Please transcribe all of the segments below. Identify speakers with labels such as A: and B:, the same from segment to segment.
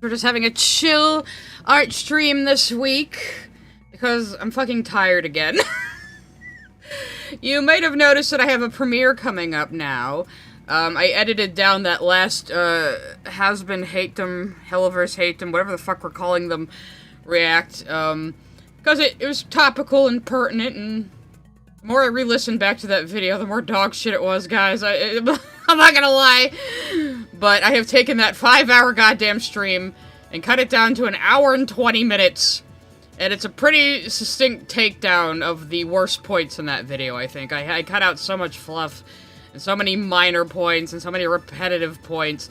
A: We're just having a chill art stream this week because I'm fucking tired again. You might have noticed that I have a premiere coming up now. I edited down that last, Has-Been Hate Them, Helliverse Hate Them, whatever the fuck we're calling them, react, because it was topical and pertinent, and the more I re-listened back to that video, the more dog shit it was, guys. I'm not gonna lie. But I have taken that 5-hour goddamn stream and cut it down to 1 hour and 20 minutes. And it's a pretty succinct takedown of the worst points in that video, I think. I cut out so much fluff, and so many minor points, and so many repetitive points.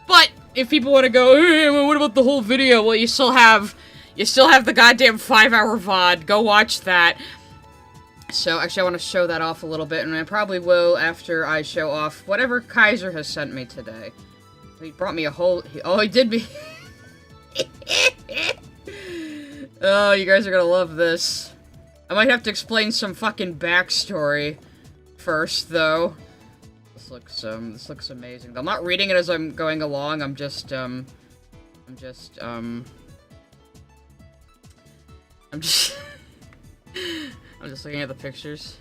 A: But, if people want to go, hey, well, what about the whole video? Well, you still have the goddamn 5-hour VOD. Go watch that. So, actually, I want to show that off a little bit, and I probably will after I show off whatever Kaiser has sent me today. He brought me a whole... Oh, he did me... Oh, you guys are gonna love this. I might have to explain some fucking backstory first, though. This looks amazing. I'm not reading it as I'm going along, I'm just I'm just looking at the pictures.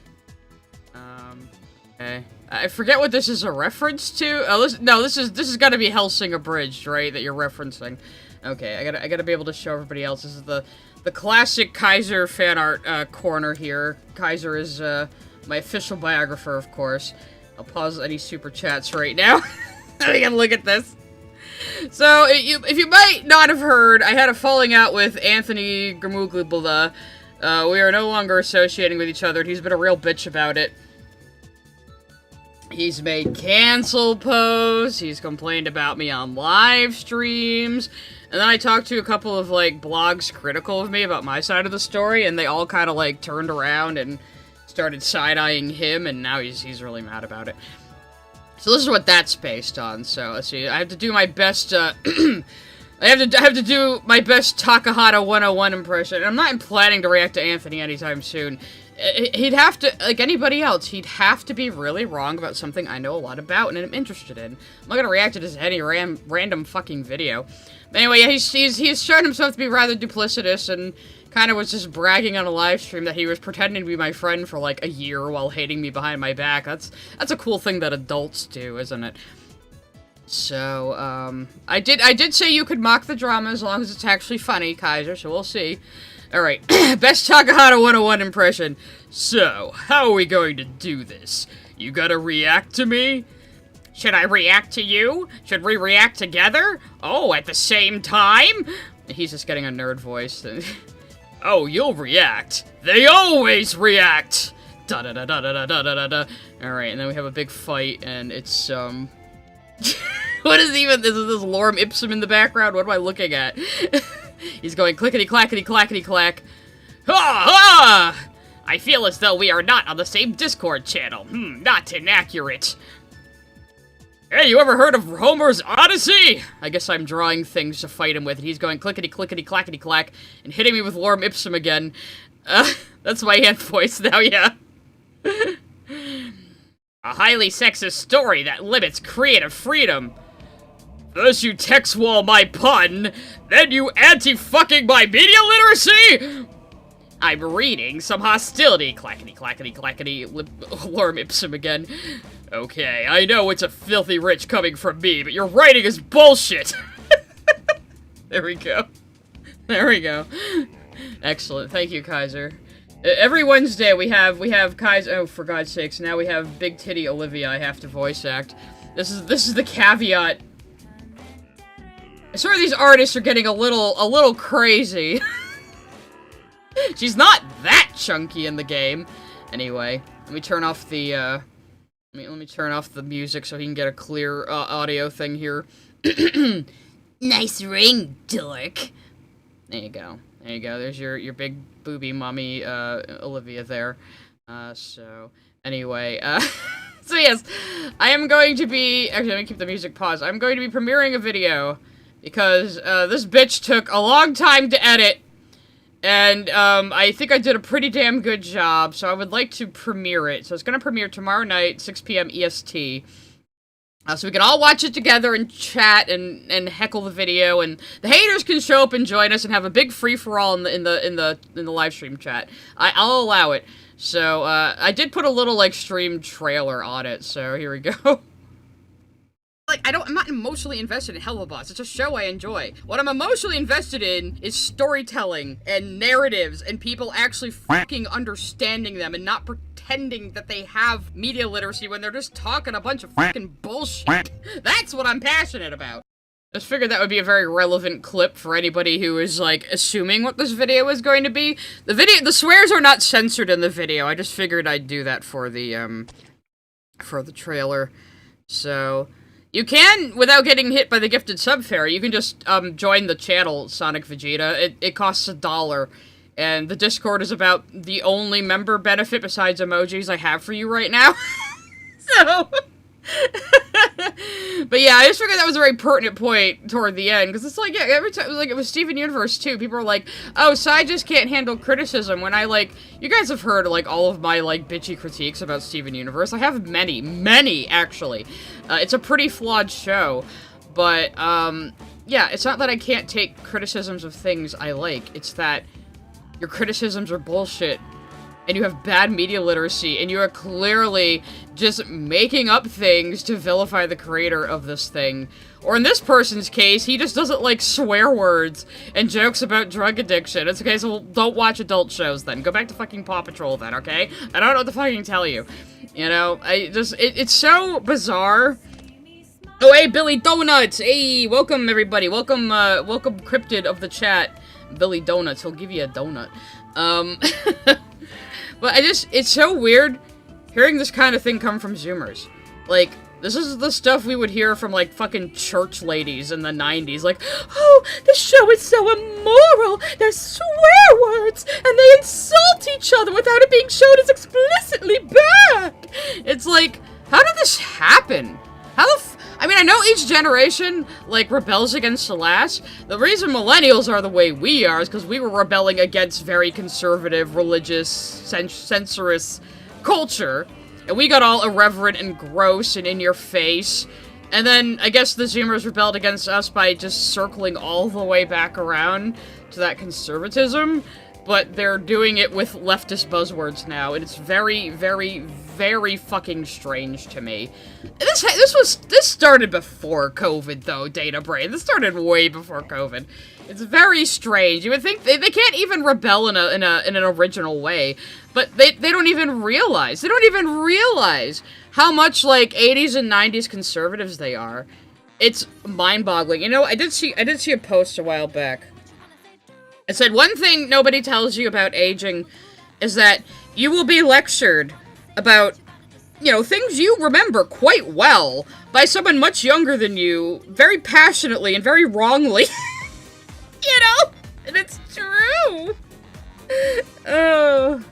A: Okay. I forget what this is a reference to. Oh, this is gotta be Hellsing Abridged, right? That you're referencing. Okay, I gotta be able to show everybody else. This is the classic Kaiser fan art corner here. Kaiser is my official biographer, of course. I'll pause any super chats right now. We can look at this. So, if you might not have heard, I had a falling out with Anthony Gramuglibula. We are no longer associating with each other, and he's been a real bitch about it. He's made cancel posts, he's complained about me on live streams, and then I talked to a couple of, like, blogs critical of me about my side of the story, and they all kind of, like, turned around and started side-eyeing him, and now he's really mad about it. So this is what that's based on, so let's see, I have to do my best, I have to do my best Takahata 101 impression, and I'm not planning to react to Anthony anytime soon. He'd have to, like anybody else, he'd have to be really wrong about something I know a lot about and I'm interested in. I'm not gonna react to just any random fucking video. But anyway, yeah, he's shown himself to be rather duplicitous and kind of was just bragging on a live stream that he was pretending to be my friend for like a year while hating me behind my back. That's a cool thing that adults do, isn't it? So, I did say you could mock the drama as long as it's actually funny, Kaiser, so we'll see. Alright, best Takahata 101 impression. So, how are we going to do this? You gotta react to me? Should I react to you? Should we react together? Oh, at the same time? He's just getting a nerd voice. Oh, you'll react. They always react! Da-da-da-da-da-da-da-da-da. Alright, and then we have a big fight, and it's, what is even- is this lorem ipsum in the background? What am I looking at? He's going clickety-clackety-clackety-clack. Ha ha! I feel as though we are not on the same Discord channel. Not inaccurate. Hey, you ever heard of Homer's Odyssey? I guess I'm drawing things to fight him with, and he's going clickety-clickety-clackety-clack and hitting me with lorem ipsum again. That's my hand voice now, yeah. A highly sexist story that limits creative freedom. First you text wall my pun, then you anti-fucking my media literacy? I'm reading some hostility. Clackety, clackety, clackety, lorem ipsum again. Okay, I know it's a filthy rich coming from me, but your writing is bullshit. There we go. There we go. Excellent. Thank you, Kaiser. Every Wednesday we have Kaiser. Oh, for God's sakes! Now we have Big Titty Olivia. I have to voice act. This is the caveat. I swear these artists are getting a little crazy. She's not that chunky in the game. Anyway, let me turn off the let me turn off the music so he can get a clear audio thing here. Nice ring, dork. There you go. There you go. There's your big booby mommy, Olivia there. So, anyway, so yes, I am going to be, actually, let me keep the music paused. I'm going to be premiering a video, because, this bitch took a long time to edit, and, I think I did a pretty damn good job, so I would like to premiere it. So it's gonna premiere tomorrow night, 6 p.m. EST. So we can all watch it together and chat and heckle the video, and the haters can show up and join us and have a big free-for-all in the live stream chat. I'll allow it. So I did put a little like stream trailer on it, so here we go. Like, I'm not emotionally invested in Hellubots. It's a show I enjoy. What I'm emotionally invested in is storytelling and narratives and people actually fucking understanding them and not pretending that they have media literacy when they're just talking a bunch of fucking bullshit. That's what I'm passionate about. Just figured that would be a very relevant clip for anybody who is, like, assuming what this video is going to be. The swears are not censored in the video. I just figured I'd do that for the trailer. So... you can, without getting hit by the gifted sub fairy, you can just, join the channel, Sonic Vegeta. It costs $1, and the Discord is about the only member benefit besides emojis I have for you right now. So... but yeah, I just figured that was a very pertinent point toward the end, because it's like, yeah, every time, like, it was Steven Universe, too, people are like, oh, Sai just can't handle criticism, when I, like, you guys have heard, like, all of my, like, bitchy critiques about Steven Universe. I have many, actually. It's a pretty flawed show, but, yeah, it's not that I can't take criticisms of things I like, it's that your criticisms are bullshit, and you have bad media literacy, and you are clearly just making up things to vilify the creator of this thing. Or in this person's case, he just doesn't like swear words and jokes about drug addiction. It's okay, so don't watch adult shows then. Go back to fucking Paw Patrol then, okay? I don't know what to fucking tell you. You know, it's so bizarre. Oh, hey, Billy Donuts! Hey, welcome everybody. Welcome Cryptid of the chat. Billy Donuts, he'll give you a donut. But it's so weird hearing this kind of thing come from Zoomers. Like, this is the stuff we would hear from, like, fucking church ladies in the 90s. Like, oh, this show is so immoral. There's swear words, and they insult each other without it being shown as explicitly bad. It's like, how did this happen? I mean, I know each generation, like, rebels against the last. The reason millennials are the way we are is because we were rebelling against very conservative, religious, censorious culture. And we got all irreverent and gross and in your face. And then, I guess the Zoomers rebelled against us by just circling all the way back around to that conservatism. But they're doing it with leftist buzzwords now, and it's very, very, very fucking strange to me. This started before COVID, though, Data Brain. This started way before COVID. It's very strange. You would think they can't even rebel in an original way, but they don't even realize. They don't even realize how much like 80s and 90s conservatives they are. It's mind-boggling. You know, I did see a post a while back. It said, one thing nobody tells you about aging is that you will be lectured about, you know, things you remember quite well by someone much younger than you, very passionately and very wrongly. You know? And it's true. Oh.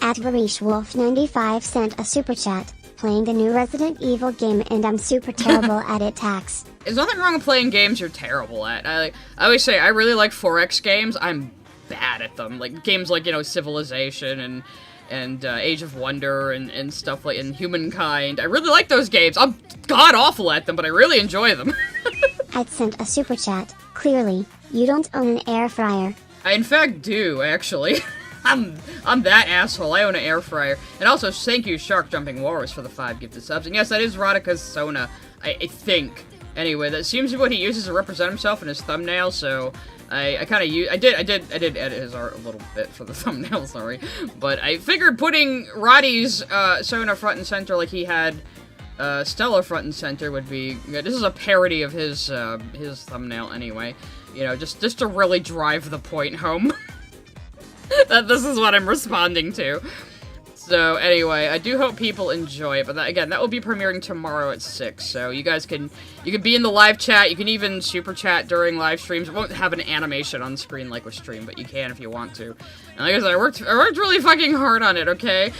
B: At Varish Wolf 95 sent a super chat, playing the new Resident Evil game and I'm super terrible at it tax.
A: There's nothing wrong with playing games you're terrible at. I always say, I really like 4X games. I'm bad at them. Like, games like, you know, Civilization and Age of Wonder and stuff like, and Humankind. I really like those games. I'm god-awful at them, but I really enjoy them.
B: I'd sent a super chat. Clearly, you don't own an air fryer.
A: I, in fact, do, actually. I'm that asshole. I own an air fryer. And also, thank you, Shark Jumping Walrus, for the 5 gifted subs. And yes, that is Radika's Sona, I think. Anyway, that seems to be what he uses to represent himself in his thumbnail, so I kind of use... I did edit his art a little bit for the thumbnail, sorry. But I figured putting Roddy's Sona front and center like he had Stella front and center would be good. This is a parody of his thumbnail anyway. You know, just to really drive the point home. This is what I'm responding to. So, anyway, I do hope people enjoy it, but again, that will be premiering tomorrow at 6, so you guys can be in the live chat, you can even super chat during live streams. It won't have an animation on screen like with stream, but you can if you want to. And like I said, I worked really fucking hard on it, okay?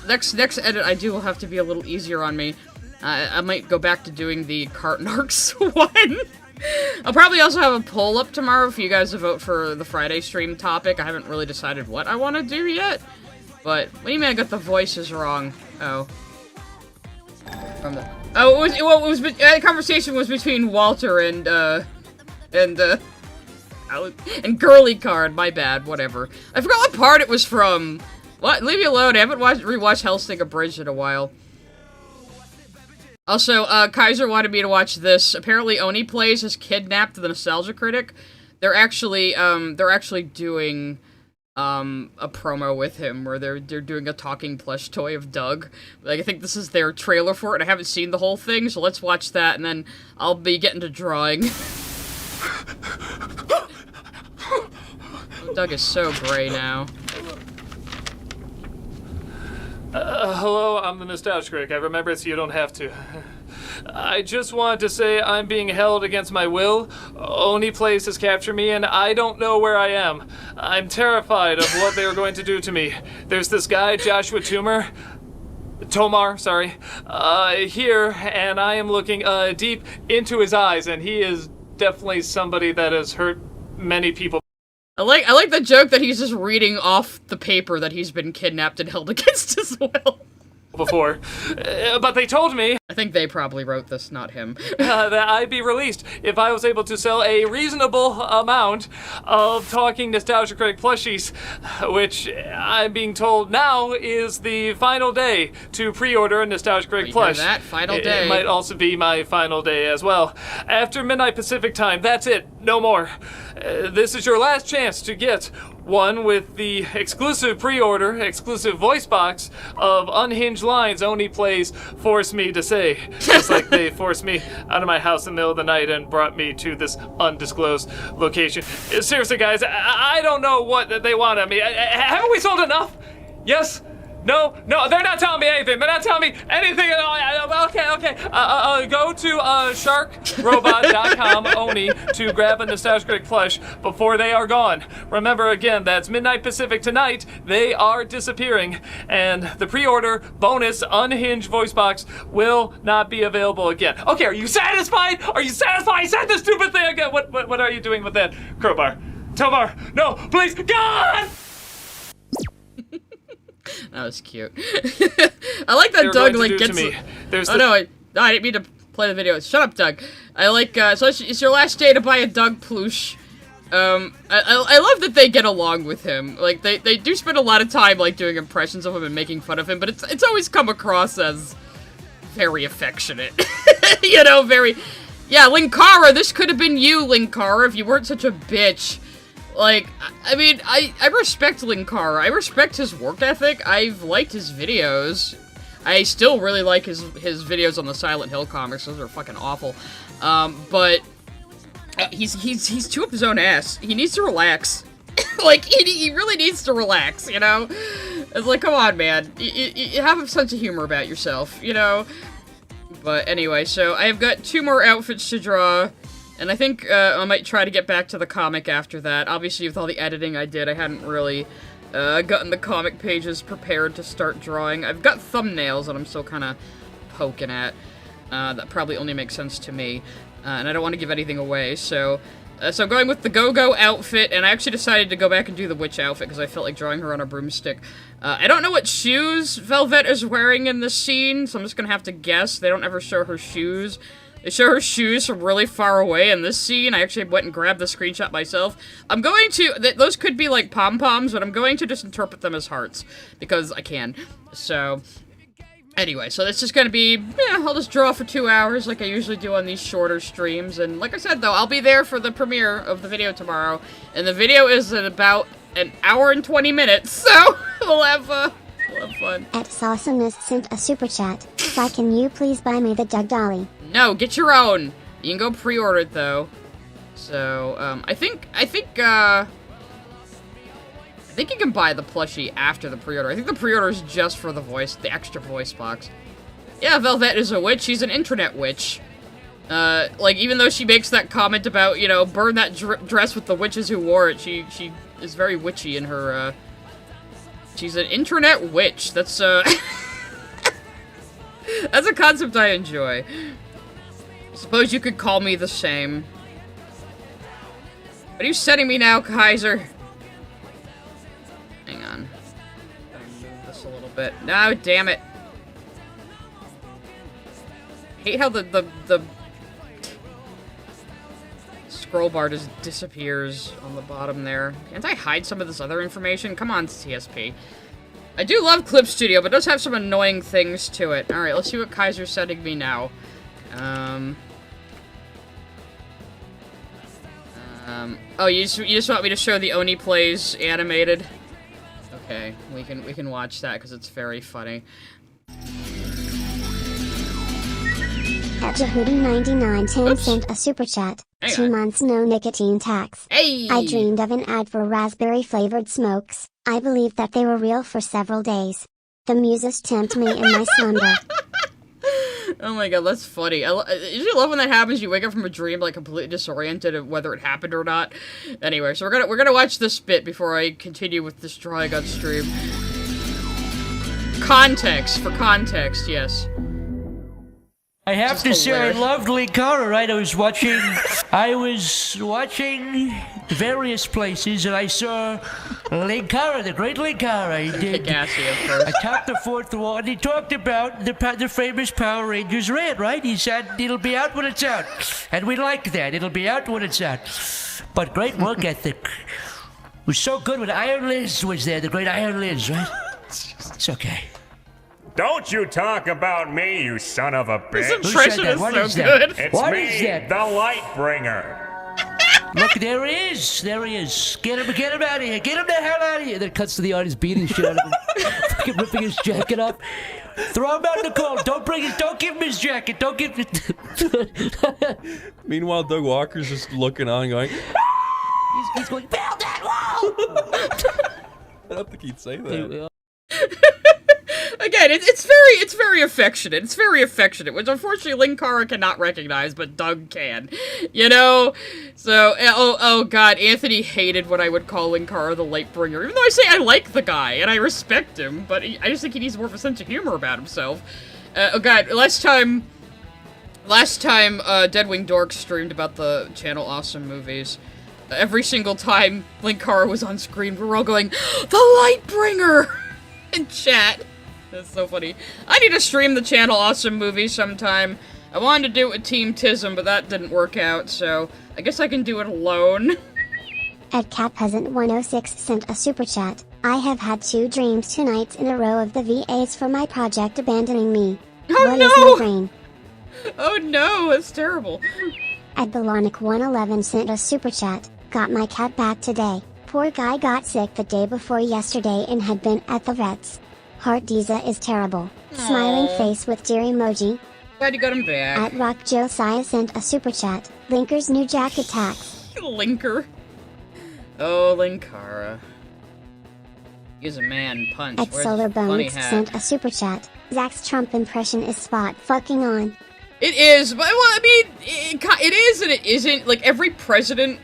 A: Next edit I do will have to be a little easier on me. I might go back to doing the Carton Arcs one. I'll probably also have a poll up tomorrow for you guys to vote for the Friday stream topic. I haven't really decided what I want to do yet. But, what do you mean I got the voices wrong? Oh. From the the conversation was between Walter and Girly Card. My bad. Whatever. I forgot what part it was from. What? Leave me alone. I haven't rewatched Hellsing Abridged in a while. Also, Kaiser wanted me to watch this. Apparently, Oni Plays has kidnapped the Nostalgia Critic. They're actually doing a promo with him where they're doing a talking plush toy of Doug. Like, I think this is their trailer for it. I haven't seen the whole thing, so let's watch that, and then I'll be getting to drawing. Doug is so gray now.
C: Hello, I'm the Nostalgia Critic. I remember it so you don't have to. I just wanted to say I'm being held against my will. Oni Place has captured me, and I don't know where I am. I'm terrified of what they are going to do to me. There's this guy, Joshua Tomar, sorry, here, and I am looking deep into his eyes, and he is definitely somebody that has hurt many people.
A: I like the joke that he's just reading off the paper that he's been kidnapped and held against his will.
C: Before, but they told me
A: I think they probably wrote this, not him.
C: that I'd be released if I was able to sell a reasonable amount of talking Nostalgia Critic plushies, which I'm being told now is the final day to pre-order a Nostalgia Critic plush.
A: That final day.
C: It might also be my final day as well. After midnight Pacific time, that's it, no more. This is your last chance to get one with the exclusive pre-order, exclusive voice box of unhinged lines Oni Plays forced me to say. Just like they forced me out of my house in the middle of the night and brought me to this undisclosed location. Seriously, guys, I don't know what they want of me. Haven't we sold enough? Yes? No, they're not telling me anything. They're not telling me anything at all. Okay. Go to sharkrobot.com Oni to grab a Nostalgia Critic plush before they are gone. Remember, again, that's midnight Pacific tonight. They are disappearing, and the pre-order bonus unhinged voice box will not be available again. Okay, are you satisfied? Are you satisfied? I said this stupid thing again. What are you doing with that crowbar? Tomar, no, please, God!
A: That was cute. I like that Doug like gets. No, I didn't mean to play the video. Shut up, Doug. I like. So it's your last day to buy a Doug plush. I love that they get along with him. Like they do spend a lot of time like doing impressions of him and making fun of him, but it's always come across as very affectionate. You know, very. Yeah, Linkara. This could have been you, Linkara, if you weren't such a bitch. Like, I mean, I respect Linkara. I respect his work ethic. I've liked his videos. I still really like his videos on the Silent Hill comics. Those are fucking awful. But he's too up his own ass. He needs to relax. Like, he really needs to relax, you know? It's like, come on, man. You have a sense of humor about yourself, you know? But anyway, so I have got 2 more outfits to draw. And I think I might try to get back to the comic after that. Obviously, with all the editing I did, I hadn't really gotten the comic pages prepared to start drawing. I've got thumbnails that I'm still kind of poking at. That probably only makes sense to me. And I don't want to give anything away, so I'm going with the Go-Go outfit, and I actually decided to go back and do the witch outfit because I felt like drawing her on a broomstick. I don't know what shoes Velvet is wearing in this scene, so I'm just going to have to guess. They don't ever show her shoes. They show her shoes from really far away in this scene. I actually went and grabbed the screenshot myself. I'm going to... Those could be like pom-poms, but I'm going to just interpret them as hearts. Because I can. So... Anyway, so that's just gonna be... Yeah, I'll just draw for 2 hours like I usually do on these shorter streams. And like I said, though, I'll be there for the premiere of the video tomorrow. And the video is in about an hour and 20 minutes. So, we'll have fun.
B: At Sawesomeness sent a super chat. Why can you please buy me the Doug Dolly?
A: No, get your own. You can go pre-order it though. So, I think you can buy the plushie after the pre-order. I think the pre-order is just for the extra voice box. Yeah, Velvet is a witch. She's an internet witch. Like, even though she makes that comment about, you know, burn that dress with the witches who wore it, she is very witchy in her, she's an internet witch. That's, that's a concept I enjoy. Suppose you could call me the same. What are you setting me now, Kaiser? Hang on. Gotta move this a little bit. No, damn it. hate how the scroll bar just disappears on the bottom there. Can't I hide some of this other information? Come on, TSP. I do love Clip Studio, but it does have some annoying things to it. Alright, let's see what Kaiser's sending me now. Oh, you just want me to show the Oni Plays animated? Okay, we can watch that because it's very funny.
B: At Jehudi9910 sent a super chat. 2 months no nicotine tax.
A: Hey!
B: I dreamed of an ad for raspberry flavored smokes. I believed that they were real for several days. The muses tempt me in my slumber.
A: Oh my god, that's funny. You love when that happens. You wake up from a dream like completely disoriented of whether it happened or not. Anyway, so we're gonna watch this bit before I continue with this drawing on stream. For context, yes.
D: I have to say, I loved Linkara, right? I was watching various places, and I saw Linkara, the great Linkara. He did.
A: Cassie, of course.
D: I topped the fourth wall, and he talked about the famous Power Rangers rant, right? He said it'll be out when it's out, and we like that. It'll be out when it's out. But great work ethic. It was so good when Iron Liz was there, the great Iron Liz, right? It's okay.
E: Don't you talk about me, you son of a bitch.
A: This impression is so good.
E: It's
D: What
E: me,
D: is that?
E: the Lightbringer.
D: Look, there he is. There he is. Get him out of here. Get him the hell out of here. Then cuts to the artist beating shit out of him. Fucking ripping his jacket up. Throw him out in the cold. Don't give him his jacket. Don't give him.
F: Meanwhile, Doug Walker's just looking on going,
D: He's going, build that wall!
F: I don't think he'd say that.
A: Again, it's very affectionate. It's very affectionate, which unfortunately Linkara cannot recognize, but Doug can. You know? So, oh god, Anthony hated when I would call Linkara the Lightbringer, even though I say I like the guy, and I respect him, but I just think he needs more of a sense of humor about himself. Oh god, last time Deadwing Dork streamed about the Channel Awesome movies, every single time Linkara was on screen, we were all going, the Lightbringer! In chat. That's so funny. I need to stream the Channel Awesome movie sometime. I wanted to do it with Team Tism, but that didn't work out, so I guess I can do it alone.
B: At CatPeasant106 sent a super chat. I have had 2 dreams 2 nights in a row of the VAs for my project abandoning me.
A: Oh
B: What
A: no!
B: is my brain?
A: Oh no, that's terrible.
B: At Belonic111 sent a super chat. Got my cat back today. Poor guy got sick the day before yesterday and had been at the vets. Heart Diza is terrible.
A: Aww.
B: Smiling face with dear emoji.
A: Glad you got him back.
B: At Rock Josiah sent a super chat. Linker's new jacket tax.
A: Linker. Oh, Linkara. He's a man, punch.
B: At
A: Where's
B: Solar
A: the funny
B: Bones
A: hat?
B: sent a super chat. Zach's Trump impression is spot fucking on.
A: It is, but, well, I mean, it is and it isn't. Like, every president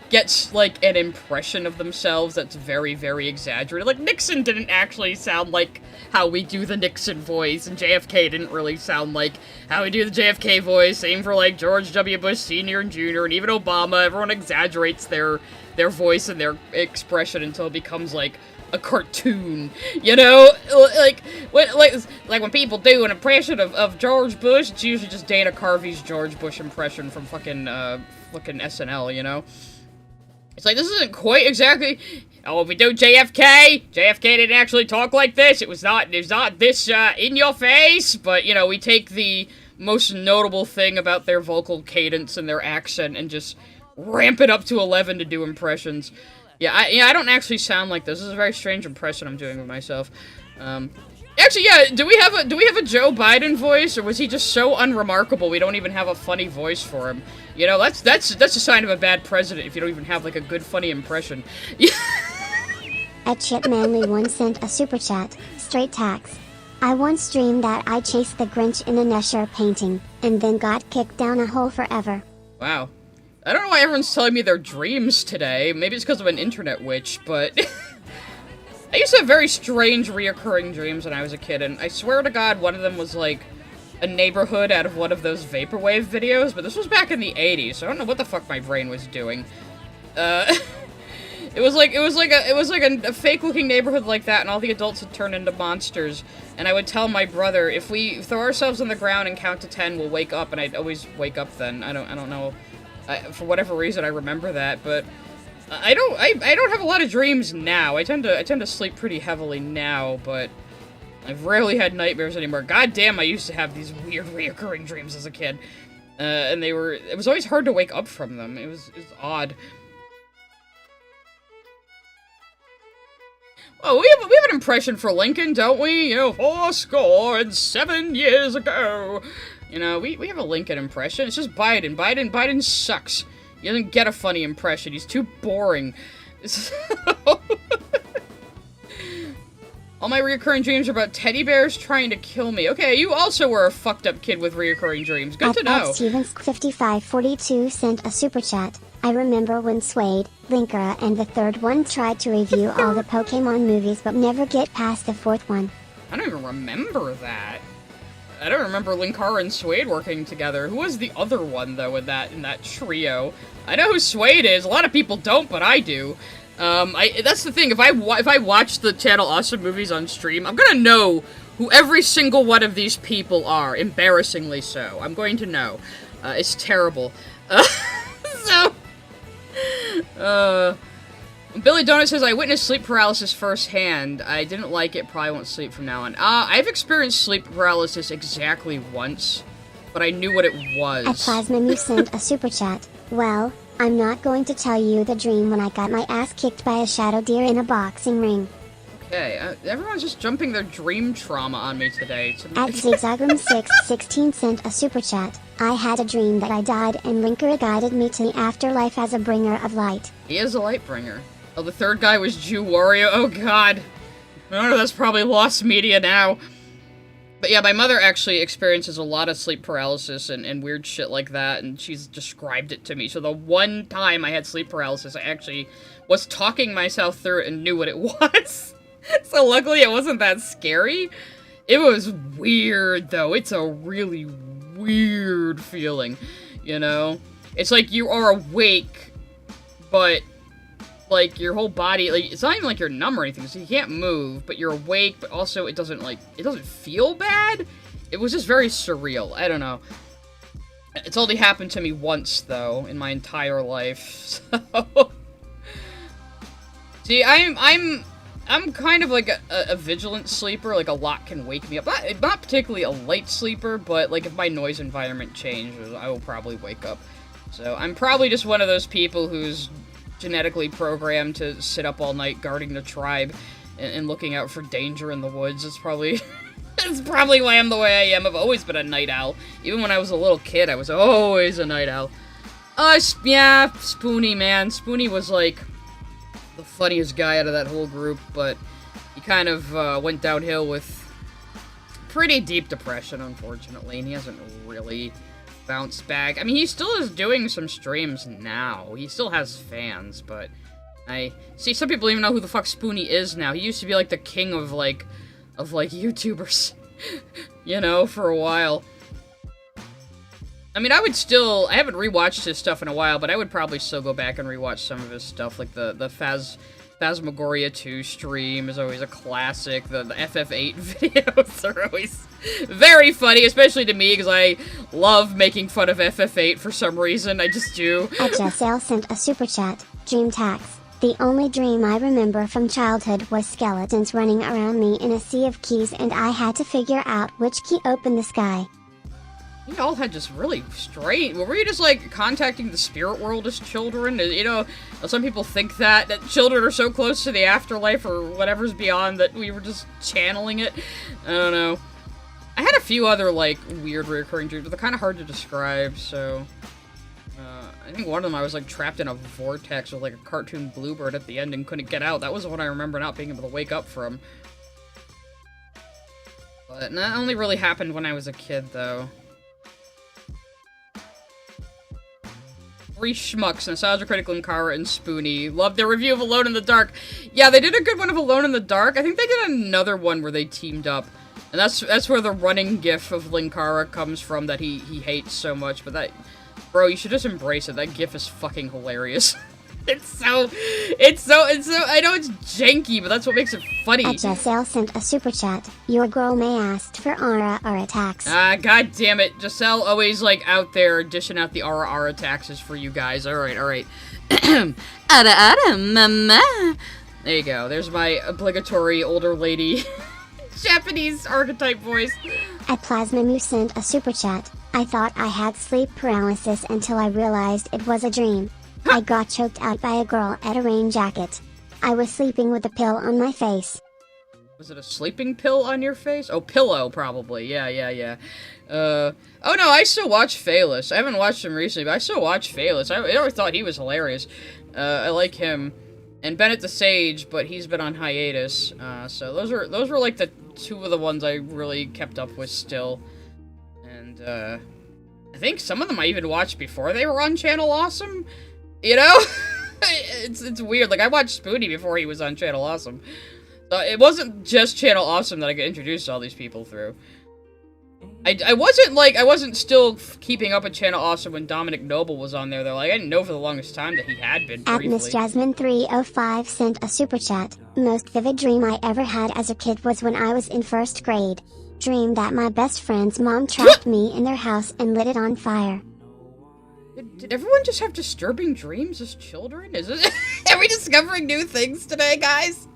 A: gets, like, an impression of themselves that's very, very exaggerated. Like, Nixon didn't actually sound like how we do the Nixon voice, and JFK didn't really sound like how we do the JFK voice. Same for, like, George W. Bush Sr. and Jr., and even Obama. Everyone exaggerates their voice and their expression until it becomes, like, a cartoon, you know? Like when people do an impression of George Bush, it's usually just Dana Carvey's George Bush impression from fucking SNL, you know? It's like, this isn't quite exactly... Oh, if we do JFK didn't actually talk like this. It was not this, in your face. But, you know, we take the most notable thing about their vocal cadence and their accent and just ramp it up to 11 to do impressions. Yeah, I don't actually sound like this. This is a very strange impression I'm doing of myself. Actually, yeah, do we have a Joe Biden voice, or was he just so unremarkable we don't even have a funny voice for him? You know, that's a sign of a bad president if you don't even have, like, a good funny impression.
B: At Chipmanly1 sent a super chat. Straight tax. I once dreamed that I chased the Grinch in a Nesher painting, and then got kicked down a hole forever.
A: Wow. I don't know why everyone's telling me their dreams today. Maybe it's because I'm an internet witch, but... I used to have very strange reoccurring dreams when I was a kid, and I swear to God one of them was, like, a neighborhood out of one of those Vaporwave videos, but this was back in the 80s, so I don't know what the fuck my brain was doing. It was like a fake-looking neighborhood like that, and all the adults had turned into monsters. And I would tell my brother, if we throw ourselves on the ground and count to 10, we'll wake up. And I'd always wake up then. I don't know. For whatever reason, I remember that, but I don't have a lot of dreams now. I tend to sleep pretty heavily now, but I've rarely had nightmares anymore. God damn, I used to have these weird reoccurring dreams as a kid, and it was always hard to wake up from them. It was odd. Oh, we have an impression for Lincoln, don't we? You know, 407 years ago. You know, we have a Lincoln impression. It's just Biden. Biden sucks. He doesn't get a funny impression. He's too boring. All my reoccurring dreams are about teddy bears trying to kill me. Okay, you also were a fucked up kid with reoccurring dreams. Good to know.
B: Stevens5542 sent a super chat. I remember when Suede, Linkara, and the third one tried to review all the Pokemon movies but never get past the fourth one.
A: I don't even remember that. I don't remember Linkara and Suede working together. Who was the other one, though, in that trio? I know who Suede is. A lot of people don't, but I do. That's the thing. If I watch the Channel Awesome movies on stream, I'm gonna know who every single one of these people are. Embarrassingly so. I'm going to know. It's terrible. Billy Donut says, I witnessed sleep paralysis firsthand. I didn't like it, probably won't sleep from now on. I've experienced sleep paralysis exactly once, but I knew what it was.
B: At Plasmim, you sent a super chat. Well, I'm not going to tell you the dream when I got my ass kicked by a shadow deer in a boxing ring.
A: Okay, everyone's just jumping their dream trauma on me today.
B: At Zigzagram616 sent a super chat. I had a dream that I died and Linkara guided me to the afterlife as a bringer of light.
A: He is a light bringer. Oh, the third guy was Jew Wario. Oh god. Oh, that's probably lost media now. But yeah, my mother actually experiences a lot of sleep paralysis and weird shit like that, and she's described it to me. So the one time I had sleep paralysis, I actually was talking myself through it and knew what it was. So luckily it wasn't that scary. It was weird, though. It's a really weird feeling, you know? It's like you are awake, but, like, your whole body, like, it's not even like you're numb or anything, so you can't move, but you're awake, but also it doesn't feel bad? It was just very surreal. I don't know. It's only happened to me once, though, in my entire life, so... See, I'm kind of like a vigilant sleeper, like a lot can wake me up. Not particularly a light sleeper, but like if my noise environment changes, I will probably wake up. So I'm probably just one of those people who's genetically programmed to sit up all night guarding the tribe and looking out for danger in the woods. It's probably why I'm the way I am. I've always been a night owl. Even when I was a little kid, I was always a night owl. Yeah, Spoonie, man. Spoonie was like the funniest guy out of that whole group, but he kind of went downhill with pretty deep depression, unfortunately, and he hasn't really bounced back. I mean, he still is doing some streams now. He still has fans, but I see some people even know who the fuck Spoonie is now. He used to be like the king of like YouTubers, you know, for a while. I mean, I haven't rewatched his stuff in a while, but I would probably still go back and rewatch some of his stuff, like the Phasmagoria 2 stream is always a classic. The FF8 videos are always very funny, especially to me, because I love making fun of FF8 for some reason. I just do.
B: Jessel sent a super chat. Dream tax. The only dream I remember from childhood was skeletons running around me in a sea of keys, and I had to figure out which key opened the sky.
A: You all had just really strange... Were you just, like, contacting the spirit world as children? You know, some people think that children are so close to the afterlife or whatever's beyond that we were just channeling it. I don't know. I had a few other, like, weird recurring dreams, but they're kind of hard to describe, so... I think one of them I was, like, trapped in a vortex with, like, a cartoon bluebird at the end and couldn't get out. That was the one I remember not being able to wake up from. But that only really happened when I was a kid, though. Three schmucks, Nostalgia Critic, Linkara, and Spoonie. Loved their review of Alone in the Dark. Yeah, they did a good one of Alone in the Dark. I think they did another one where they teamed up. And that's where the running gif of Linkara comes from that he hates so much. But that... Bro, you should just embrace it. That gif is fucking hilarious. It's so, I know it's janky, but that's what makes it funny.
B: Giselle sent a super chat. Your girl May asked for aura attacks.
A: God damn it. Giselle always, like, out there dishing out the aura taxes for you guys. Alright. Mama. There you go. There's my obligatory older lady Japanese archetype voice.
B: Plasmamu sent a super chat. I thought I had sleep paralysis until I realized it was a dream. I got choked out by a girl at a rain jacket. I was sleeping with a pill on my face.
A: Was it a sleeping pill on your face? Oh, pillow, probably. Yeah. Oh no, I still watch Phalus. I haven't watched him recently, but I still watch Phalus. I always thought he was hilarious. I like him. And Bennett the Sage, but he's been on hiatus. So those were like the two of the ones I really kept up with still. And, I think some of them I even watched before they were on Channel Awesome. You know? it's weird. Like, I watched Spoonie before he was on Channel Awesome. So it wasn't just Channel Awesome that I got introduced to all these people through. I wasn't still keeping up with Channel Awesome when Dominic Noble was on there, though. Like, I didn't know for the longest time that he had been briefly.
B: Miss Jasmine 305 sent a super chat. Most vivid dream I ever had as a kid was when I was in 1st grade. Dream that my best friend's mom trapped me in their house and lit it on fire.
A: Did everyone just have disturbing dreams as children? Are we discovering new things today, guys?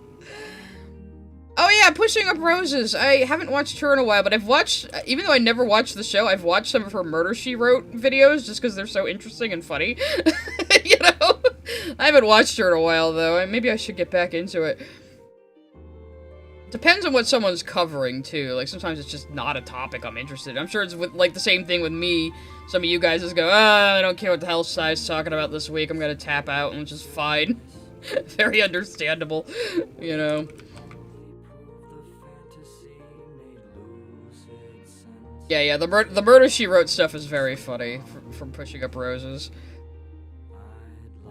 A: Oh yeah, Pushing Up Roses. I haven't watched her in a while, but I've watched, even though I never watched the show, I've watched some of her Murder, She Wrote videos just because they're so interesting and funny. You know? I haven't watched her in a while, though. Maybe I should get back into it. Depends on what someone's covering, too. Like, sometimes it's just not a topic I'm interested in. I'm sure it's with, like, the same thing with me. Some of you guys just go, I don't care what the hell Sai's talking about this week. I'm gonna tap out, which is fine. Very understandable, you know. Yeah, the Murder, She Wrote stuff is very funny from Pushing Up Roses.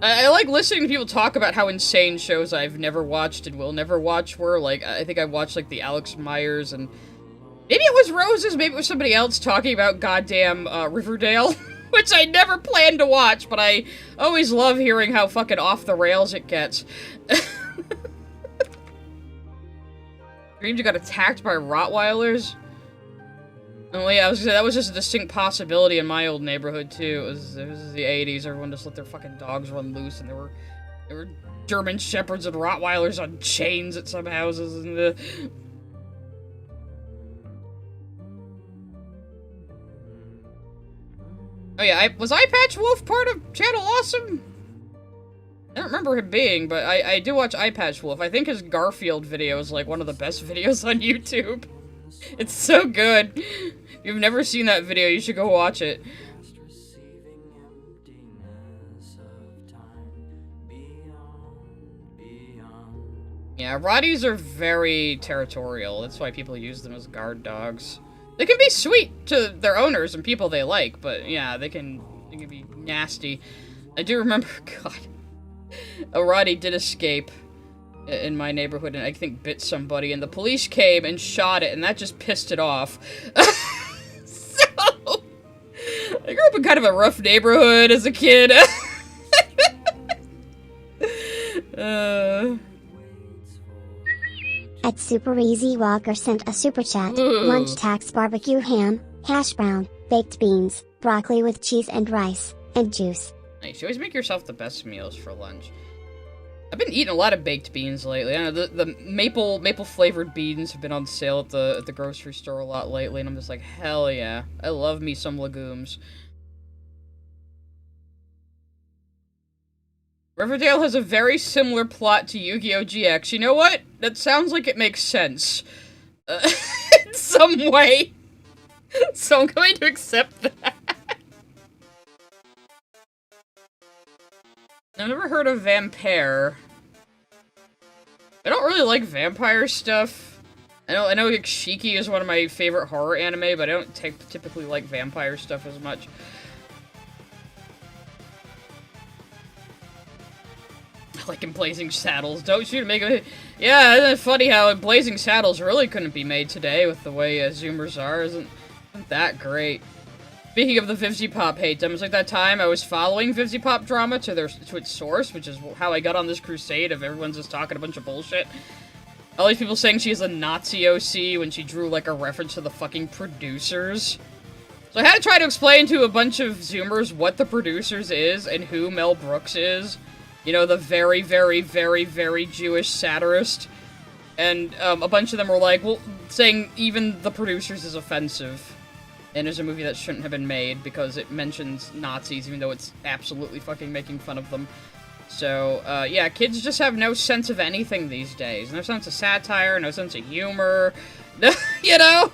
A: I like listening to people talk about how insane shows I've never watched and will never watch were. Like, I think I watched, like, the Alex Myers and... Maybe it was Roses, maybe it was somebody else talking about goddamn Riverdale, which I never planned to watch, but I always love hearing how fucking off the rails it gets. Dreams you got attacked by Rottweilers? Oh yeah, I was gonna say, that was just a distinct possibility in my old neighborhood too. It was the 80s. Everyone just let their fucking dogs run loose, and there were German Shepherds and Rottweilers on chains at some houses. And oh yeah, was Eye Patch Wolf part of Channel Awesome? I don't remember him being, but I do watch Eye Patch Wolf. I think his Garfield video is like one of the best videos on YouTube. It's so good. If you've never seen that video, you should go watch it. Yeah, Rotties are very territorial. That's why people use them as guard dogs. They can be sweet to their owners and people they like, but yeah, they can be nasty. I do remember, God, a Rottie did escape in my neighborhood and I think bit somebody, and the police came and shot it, and that just pissed it off. So, I grew up in kind of a rough neighborhood as a kid.
B: At Super Easy Walker sent a super chat. Lunch tax barbecue ham, hash brown, baked beans, broccoli with cheese and rice, and juice.
A: Nice. You always make yourself the best meals for lunch. I've been eating a lot of baked beans lately. I know the maple flavored beans have been on sale at the grocery store a lot lately, and I'm just like, hell yeah. I love me some legumes. Riverdale has a very similar plot to Yu-Gi-Oh! GX. You know what? That sounds like it makes sense. In some way. So I'm going to accept that. I've never heard of Vampire. I don't really like vampire stuff. I know like, Shiki is one of my favorite horror anime, but I don't typically like vampire stuff as much. I like in Blazing Saddles. Don't shoot make a... Yeah, isn't it funny how Blazing Saddles really couldn't be made today with the way Zoomers are? Isn't that great? speaking of the VivziePop hate, it was like that time I was following VivziePop drama to its source, which is how I got on this crusade of everyone's just talking a bunch of bullshit. All these people saying she's a Nazi OC when she drew, like, a reference to the fucking producers. So I had to try to explain to a bunch of Zoomers what the producers is and who Mel Brooks is. You know, the very, very, very, very Jewish satirist. And a bunch of them were like, well, saying even the producers is offensive. And it's a movie that shouldn't have been made because it mentions Nazis, even though it's absolutely fucking making fun of them. So, yeah, kids just have no sense of anything these days. No sense of satire, no sense of humor, you know?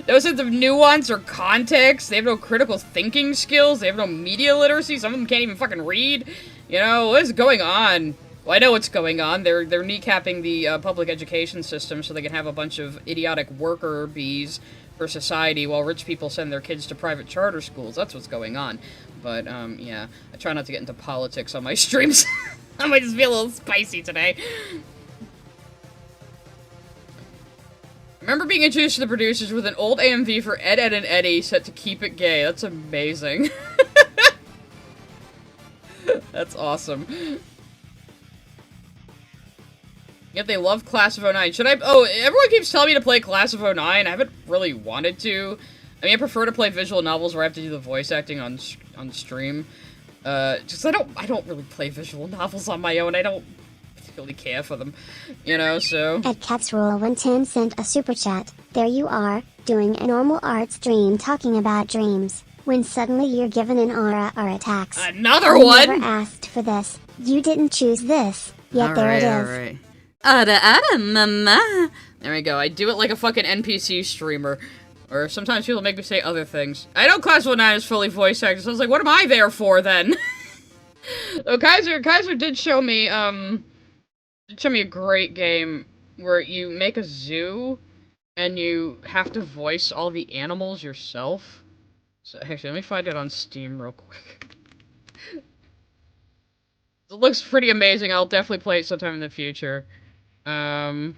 A: No sense of nuance or context. They have no critical thinking skills. They have no media literacy. Some of them can't even fucking read. You know, what is going on? Well, I know what's going on. They're kneecapping the public education system so they can have a bunch of idiotic worker bees for society while rich people send their kids to private charter schools. That's what's going on. But, yeah. I try not to get into politics on my streams. I might just be a little spicy today. Remember being introduced to the producers with an old AMV for Ed, Ed, and Eddie set to Keep It Gay. That's amazing. That's awesome. Yet they love Class of '09. Should I- oh, everyone keeps telling me to play Class of '09. I haven't really wanted to. I mean, I prefer to play visual novels where I have to do the voice acting on stream. Just I don't really play visual novels on my own. I don't particularly care for them, you know, so.
B: At CatsRule110 sent a super chat. There you are, doing a normal art stream talking about dreams, when suddenly you're given an aura or attacks.
A: Another one?
B: I never asked for this. You didn't choose this. Yet there it is.
A: Alright. Ada, mama. There we go. I do it like a fucking NPC streamer. Or sometimes people make me say other things. I know Class 19 is fully voice acted, so I was like, what am I there for then? Oh, Kaiser did show me a great game where you make a zoo and you have to voice all the animals yourself. So actually, let me find it on Steam real quick. It looks pretty amazing. I'll definitely play it sometime in the future. Let's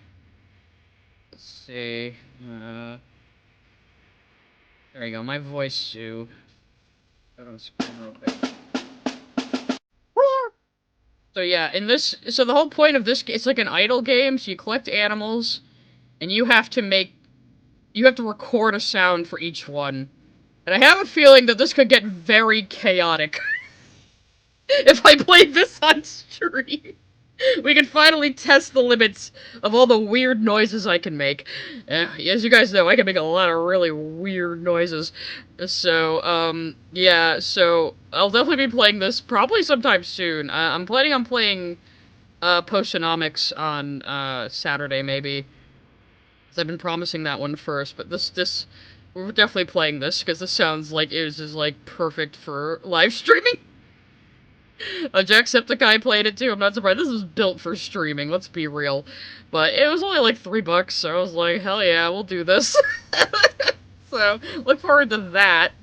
A: see. There you go, my voice zoo. Go on screen real quick. So yeah, so the whole point of this, it's like an idle game, so you collect animals, and you have to record a sound for each one. And I have a feeling that this could get very chaotic. If I played this on stream. We can finally test the limits of all the weird noises I can make. As you guys know, I can make a lot of really weird noises. So, yeah, so I'll definitely be playing this probably sometime soon. I'm planning on playing Postonomics on Saturday, maybe. 'Cause I've been promising that one first, but we're definitely playing this, because this sounds like it was just, like, perfect for live streaming. Jacksepticeye played it too, I'm not surprised. This is built for streaming, let's be real. But it was only like $3, so I was like, hell yeah, we'll do this. So, look forward to that.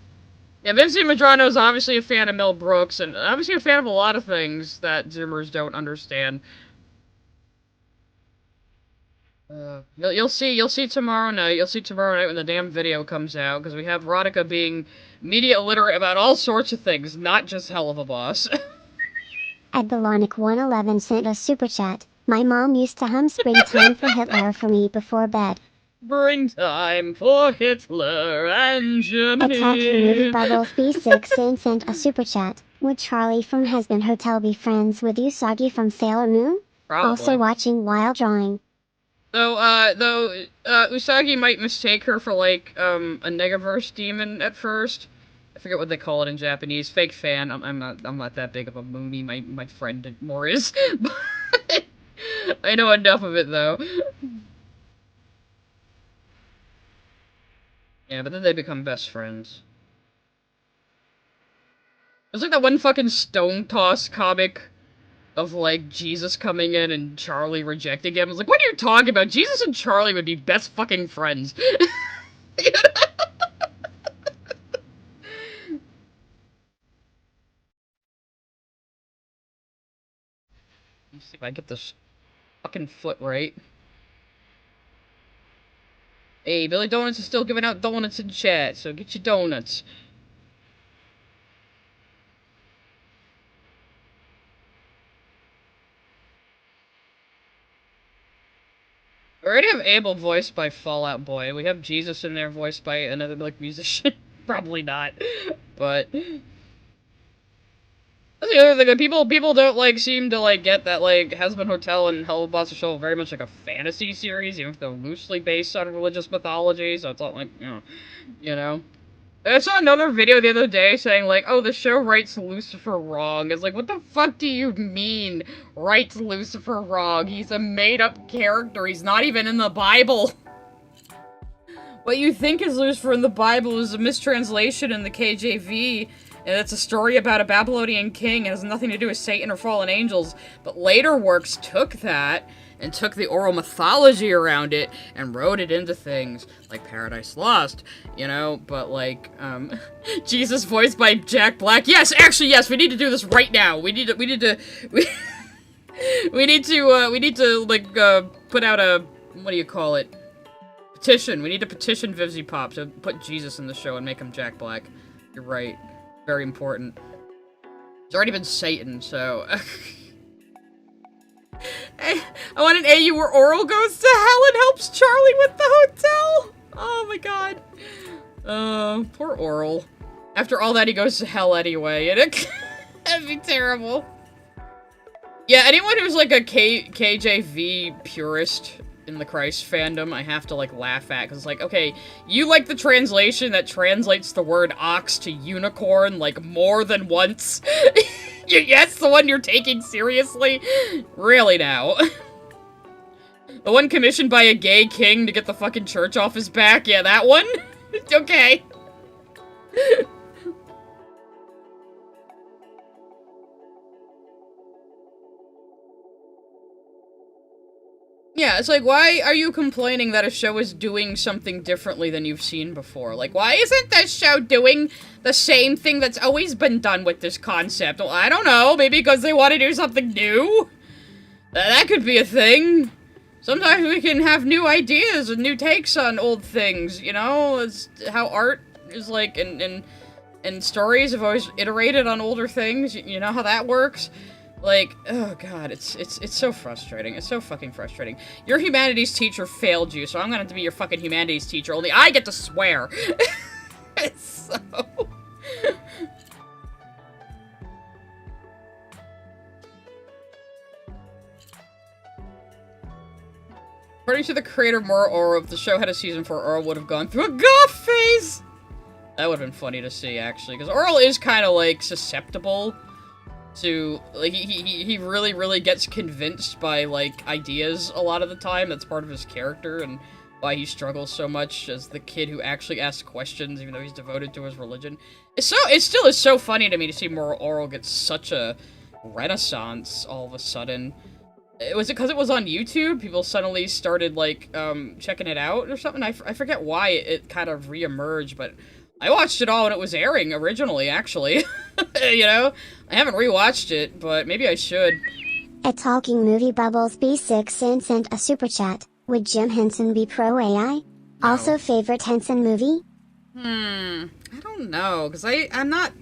A: Yeah, Vincent Madrano's obviously a fan of Mel Brooks, and obviously a fan of a lot of things that Zoomers don't understand. You'll see tomorrow night. You'll see tomorrow night when the damn video comes out, because we have Rodika being media illiterate about all sorts of things, not just Hell of a Boss.
B: At Belonic111 sent a super chat. My mom used to hum Springtime for Hitler for me before bed.
A: Springtime for Hitler and Germany.
B: Attacking Movie Bubbles B6 sent a super chat. Would Charlie from Husband Hotel be friends with Usagi from Sailor Moon?
A: Probably.
B: Also watching while drawing.
A: Though Usagi might mistake her for, like, a Negaverse demon at first. I forget what they call it in Japanese. Fake fan. I'm not that big of a Moony. My friend more is. But I know enough of it, though. Yeah, but then they become best friends. It's like that one fucking Stone Toss comic of, like, Jesus coming in and Charlie rejecting him. I was like, what are you talking about? Jesus and Charlie would be best fucking friends. You know? Let me see if I get this fucking foot right. Hey, Billy Donuts is still giving out donuts in chat, so get your donuts. We already have Abel voiced by Fallout Boy. We have Jesus in there voiced by another, like, musician. Probably not. But... That's the other thing, that people don't, like, seem to, like, get that, like, Hazbin Hotel and Hellboss Show are very much like a fantasy series, even if they're loosely based on religious mythology, so it's not like, you know. I saw another video the other day saying, like, oh, the show writes Lucifer wrong. It's like, what the fuck do you mean, writes Lucifer wrong? He's a made-up character, he's not even in the Bible. What you think is Lucifer in the Bible is a mistranslation in the KJV, and it's a story about a Babylonian king. It has nothing to do with Satan or fallen angels. But later works took that, and took the oral mythology around it, and wrote it into things, like Paradise Lost, you know? But, like, Jesus voiced by Jack Black. Yes, actually, yes, we need to do this right now. We need to, we need to, like, put out a, what do you call it? Petition. We need to petition Vivzy Pop to put Jesus in the show and make him Jack Black. You're right. Very important. It's already been Satan, so... I want an AU where Oral goes to hell and helps Charlie with the hotel! Oh my god. Poor Oral. After all that, he goes to hell anyway, and that'd be terrible. Yeah, anyone who's like a KJV purist in the Christ fandom, I have to, like, laugh at, because, like, okay, you like the translation that translates the word ox to unicorn, like, more than once? Yes, the one you're taking seriously? Really now? The one commissioned by a gay king to get the fucking church off his back? Yeah, that one? Okay. Yeah, it's like, why are you complaining that a show is doing something differently than you've seen before? Like, why isn't this show doing the same thing that's always been done with this concept? Well, I don't know, maybe because they want to do something new? That could be a thing. Sometimes we can have new ideas and new takes on old things, you know? It's how art is, like, and stories have always iterated on older things, you know how that works? Like, oh god, it's so frustrating. It's so fucking frustrating. Your humanities teacher failed you, so I'm gonna have to be your fucking humanities teacher, only I get to swear. It's so... According to the creator Mora Oro, if the show had a season 4, Oral would have gone through a goth phase! That would have been funny to see, actually, because Oral is kind of, like, susceptible to, like, he really gets convinced by, like, ideas a lot of the time. That's part of his character, and why he struggles so much as the kid who actually asks questions, even though he's devoted to his religion. It still is so funny to me to see Mora Oro get such a renaissance all of a sudden. Was it because it was on YouTube? People suddenly started, like, checking it out or something? I forget why it kind of re-emerged, but I watched it all when it was airing originally, actually. You know? I haven't rewatched it, but maybe I should.
B: A Talking Movie Bubbles B6 sent a super chat. Would Jim Henson be pro AI?
A: No.
B: Also favorite Henson movie?
A: I don't know, because I'm not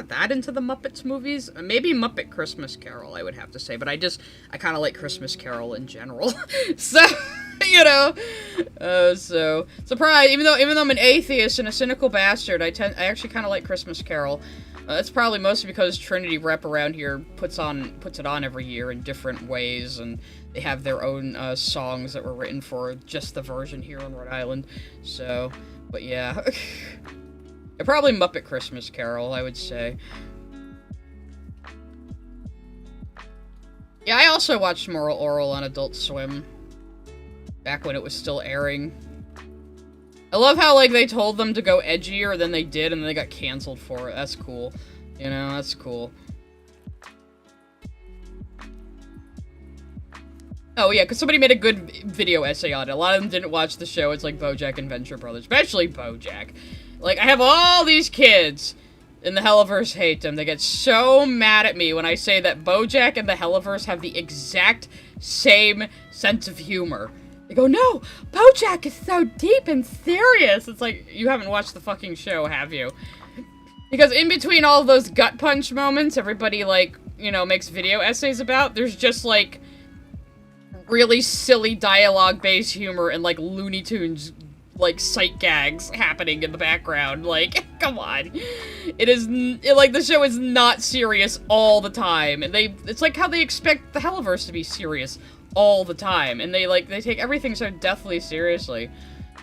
A: that into the Muppets movies. Maybe Muppet Christmas Carol, I would have to say, but I kind of like Christmas Carol in general. So, you know, so surprise. Even though I'm an atheist and a cynical bastard, I actually kind of like Christmas Carol. That's probably mostly because Trinity Rep around here puts it on every year in different ways, and they have their own songs that were written for just the version here on Rhode Island. So, but yeah. Probably Muppet Christmas Carol, I would say. Yeah, I also watched Moral Oral on Adult Swim. Back when it was still airing. I love how, like, they told them to go edgier, then they did, and then they got canceled for it. That's cool. You know, that's cool. Oh, yeah, because somebody made a good video essay on it. A lot of them didn't watch the show. It's like BoJack and Venture Brothers. Especially BoJack. Like, I have all these kids in the Helliverse hate them. They get so mad at me when I say that BoJack and the Helliverse have the exact same sense of humor. They go, no, BoJack is so deep and serious. It's like, you haven't watched the fucking show, have you? Because in between all of those gut punch moments everybody, like, you know, makes video essays about, there's just, like, really silly dialogue-based humor and, like, Looney Tunes, like, sight gags happening in the background. Like, come on. Like, the show is not serious all the time. And it's like how they expect the Helliverse to be serious all the time. And they take everything so deathly seriously.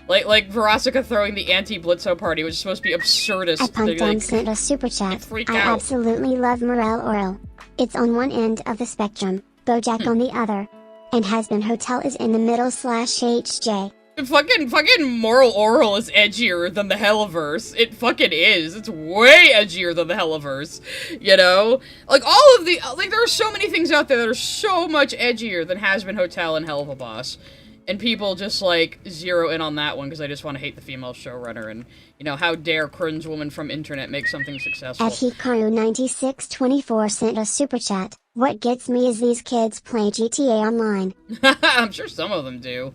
A: Like Verosika throwing the anti-Blitzo party, which is supposed to be absurdist.
B: I pumped on sent a super chat. I
A: out.
B: absolutely love Morel Oral. It's on one end of the spectrum, BoJack on the other. And Has-Been Hotel is in the middle /HJ.
A: Fucking Moral Oral is edgier than the Helliverse. It fucking is. It's way edgier than the Helliverse. You know? Like, all of the... Like, there are so many things out there that are so much edgier than Has-Been Hotel and Hell of a Boss. And people just, like, zero in on that one because I just want to hate the female showrunner. And, you know, how dare cringe woman from internet make something successful.
B: At Hikaru9624 sent a super chat. What gets me is these kids play GTA Online.
A: I'm sure some of them do.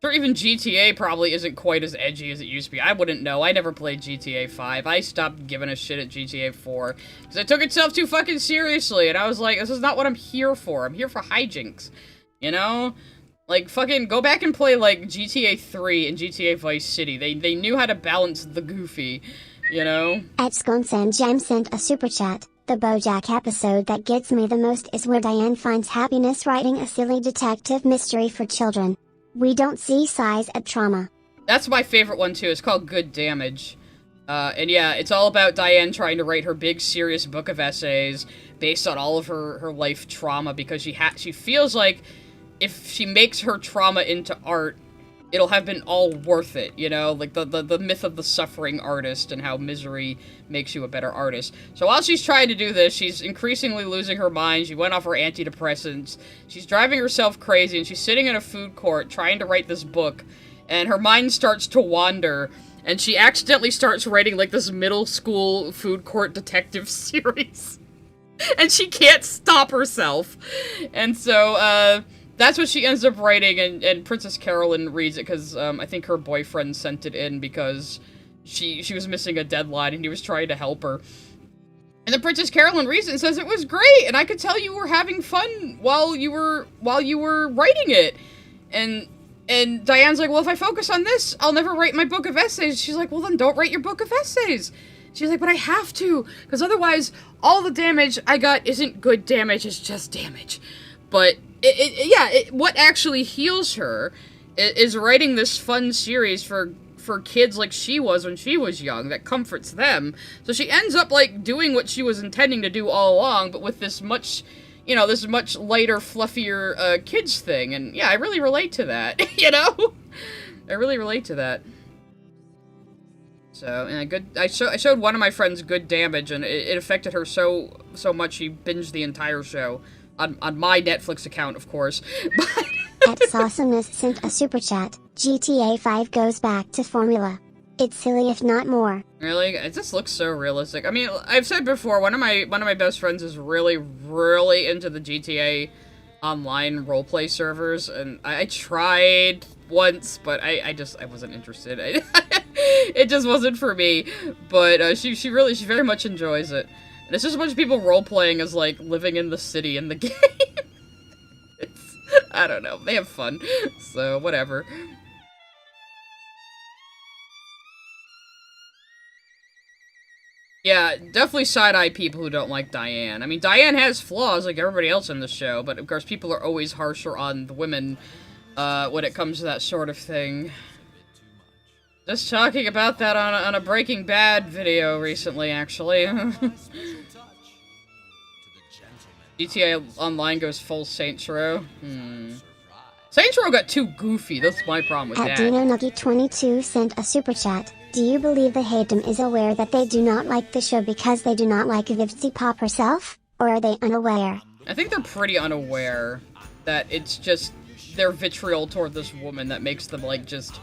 A: Or even GTA probably isn't quite as edgy as it used to be. I wouldn't know. I never played GTA 5. I stopped giving a shit at GTA 4. Because it took itself too fucking seriously. And I was like, this is not what I'm here for. I'm here for hijinks. You know? Like, fucking go back and play, like, GTA 3 and GTA Vice City. They knew how to balance the goofy. You know?
B: At Sconsan Jam sent a super chat. The BoJack episode that gets me the most is where Diane finds happiness writing a silly detective mystery for children. We don't see size at trauma.
A: That's my favorite one, too. It's called Good Damage. And yeah, it's all about Diane trying to write her big, serious book of essays based on all of her life trauma, because she feels like if she makes her trauma into art, it'll have been all worth it, you know? Like, the myth of the suffering artist and how misery makes you a better artist. So while she's trying to do this, she's increasingly losing her mind. She went off her antidepressants. She's driving herself crazy, and she's sitting in a food court trying to write this book, and her mind starts to wander, and she accidentally starts writing, like, this middle school food court detective series. And she can't stop herself. And so, that's what she ends up writing, and Princess Carolyn reads it because I think her boyfriend sent it in because she was missing a deadline and he was trying to help her. And then Princess Carolyn reads it and says it was great, and I could tell you were having fun while you were writing it. And Diane's like, well, if I focus on this, I'll never write my book of essays. She's like, well, then don't write your book of essays. She's like, but I have to, because otherwise all the damage I got isn't good damage, it's just damage. But what actually heals her is writing this fun series for kids like she was when she was young that comforts them. So she ends up, like, doing what she was intending to do all along, but with this much, you know, this much lighter, fluffier kids thing. And yeah, I really relate to that, you know? I really relate to that. So, and I showed one of my friends Good Damage, and it affected her so much she binged the entire show. On my Netflix account, of course.
B: At Sawesomeness sent a super chat. GTA 5 goes back to formula. It's silly if not more.
A: Really? It just looks so realistic. I mean, I've said before, one of my best friends is really, really into the GTA online roleplay servers, and I tried once, but I wasn't interested. It just wasn't for me. But she very much enjoys it. And it's just a bunch of people role-playing as, like, living in the city in the game. I don't know. They have fun. So, whatever. Yeah, definitely side-eye people who don't like Diane. I mean, Diane has flaws like everybody else in the show, but of course people are always harsher on the women when it comes to that sort of thing. Just talking about that on a Breaking Bad video recently, actually. GTA Online goes full Saints Row. Saints Row got too goofy. That's my problem with that.
B: Dino Nuggy 22 sent a super chat. Do you believe the Hatem is aware that they do not like the show because they do not like Vivzi Pop herself? Or are they unaware?
A: I think they're pretty unaware that it's just their vitriol toward this woman that makes them, like, just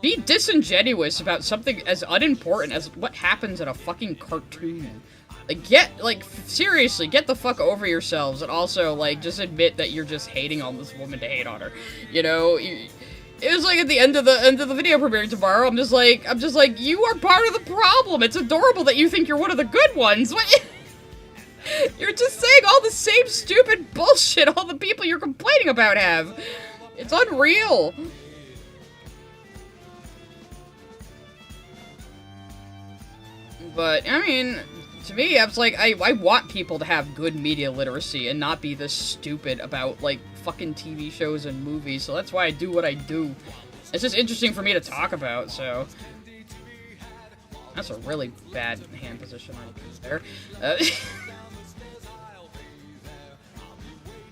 A: be disingenuous about something as unimportant as what happens in a fucking cartoon. Like, seriously, get the fuck over yourselves, and also, like, just admit that you're just hating on this woman to hate on her. You know, it was like at the end of the video premiere tomorrow, I'm just like, you are part of the problem. It's adorable that you think you're one of the good ones. What? You're just saying all the same stupid bullshit all the people you're complaining about have. It's unreal. But, I mean, to me, I was like, I want people to have good media literacy and not be this stupid about, like, fucking TV shows and movies, so that's why I do what I do. It's just interesting for me to talk about, so... That's a really bad hand position I put there.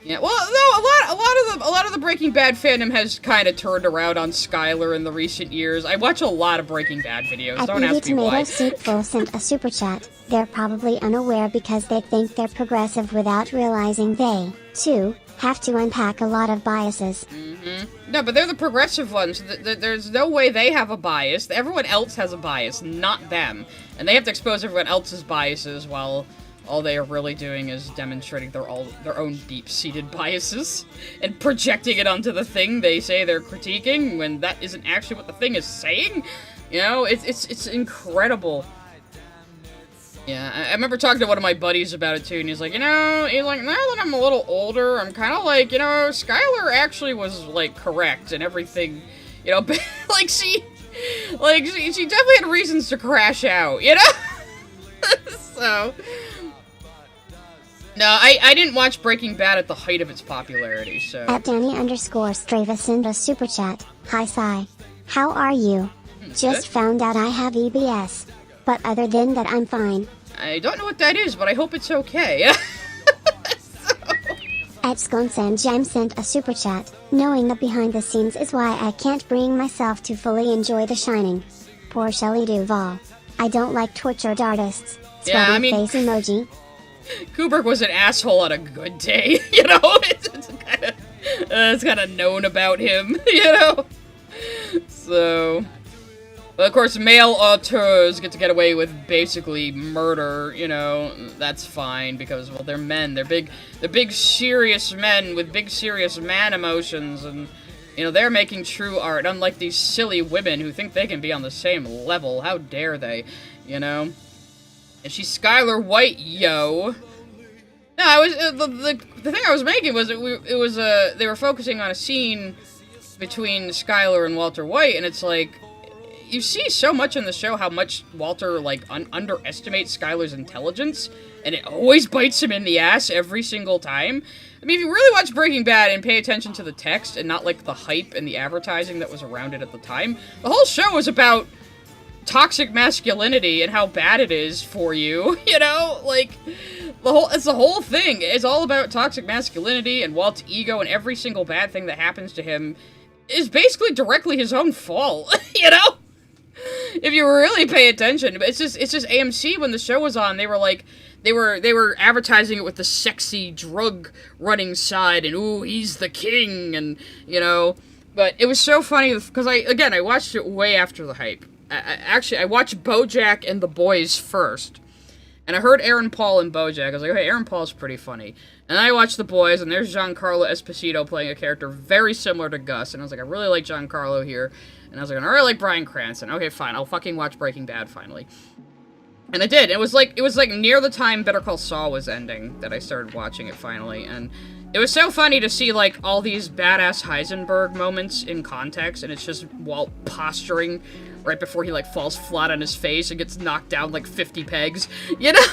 A: Yeah, well, no, a lot of the Breaking Bad fandom has kind of turned around on Skylar in the recent years. I watch a lot of Breaking Bad videos. Don't ask me why.
B: Tomato Soup Full sent a super chat. They're probably unaware because they think they're progressive without realizing they, too, have to unpack a lot of biases.
A: No, but they're the progressive ones. There's no way they have a bias. Everyone else has a bias, not them. And they have to expose everyone else's biases while all they are really doing is demonstrating their own deep-seated biases and projecting it onto the thing they say they're critiquing when that isn't actually what the thing is saying. You know, it's incredible. Yeah, I remember talking to one of my buddies about it too, and he's like, now that I'm a little older, I'm kind of like, Skylar actually was, like, correct and everything, like, she definitely had reasons to crash out, So... No, I didn't watch Breaking Bad at the height of its popularity, so...
B: At Danny_Strava send a super chat. Hi, Sai. How are you? Just found out I have EBS. But other than that, I'm fine.
A: I don't know what that is, but I hope it's okay.
B: At Sconsan Jam sent a super chat. Knowing the behind the scenes is why I can't bring myself to fully enjoy The Shining. Poor Shelley Duvall. I don't like tortured artists.
A: Yeah, I mean...
B: face emoji.
A: Kubrick was an asshole on a good day, it's kind of known about him, So, but of course, male auteurs get to get away with basically murder, that's fine because, well, they're men, they're big serious men with big serious man emotions, and, they're making true art, unlike these silly women who think they can be on the same level. How dare they, And she's Skylar White, yo. No, I was the thing I was making was they were focusing on a scene between Skylar and Walter White, and it's like you see so much in the show how much Walter like underestimates Skylar's intelligence, and it always bites him in the ass every single time. I mean, if you really watch Breaking Bad and pay attention to the text and not like the hype and the advertising that was around it at the time, the whole show was about toxic masculinity and how bad it is for you, like, it's the whole thing. It's all about toxic masculinity and Walt's ego, and every single bad thing that happens to him is basically directly his own fault, If you really pay attention. But it's just AMC, when the show was on, they were advertising it with the sexy drug running side, and ooh, he's the king, and, but it was so funny, because I watched it way after the hype. I watched BoJack and The Boys first, and I heard Aaron Paul in BoJack. I was like, hey, Aaron Paul's pretty funny. And then I watched The Boys, and there's Giancarlo Esposito playing a character very similar to Gus, and I was like, I really like Giancarlo here, and I was like, I really like Bryan Cranston. Okay, fine, I'll fucking watch Breaking Bad finally. And I did. It was like near the time Better Call Saul was ending that I started watching it finally, and it was so funny to see, like, all these badass Heisenberg moments in context, and it's just Walt posturing right before he, like, falls flat on his face and gets knocked down, like, 50 pegs, It's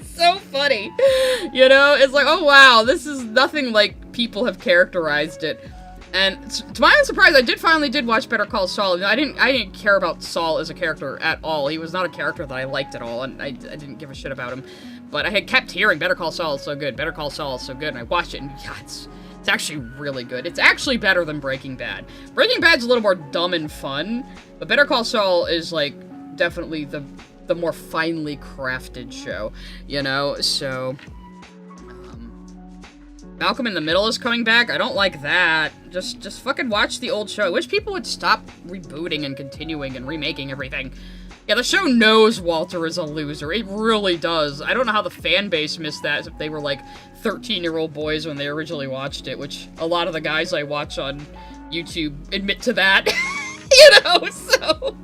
A: so funny, It's like, oh, wow, this is nothing like people have characterized it. And to my own surprise, I finally did watch Better Call Saul, and I didn't care about Saul as a character at all. He was not a character that I liked at all, and I didn't give a shit about him. But I had kept hearing, Better Call Saul is so good, Better Call Saul is so good, and I watched it, and yeah, it's actually really good. It's actually better than Breaking Bad. Breaking Bad's a little more dumb and fun, but Better Call Saul is, like, definitely the more finely crafted show, so... Malcolm in the Middle is coming back? I don't like that. Just fucking watch the old show. I wish people would stop rebooting and continuing and remaking everything. Yeah, the show knows Walter is a loser. It really does. I don't know how the fan base missed that if they were, like, 13-year-old boys when they originally watched it, which a lot of the guys I watch on YouTube admit to that. So...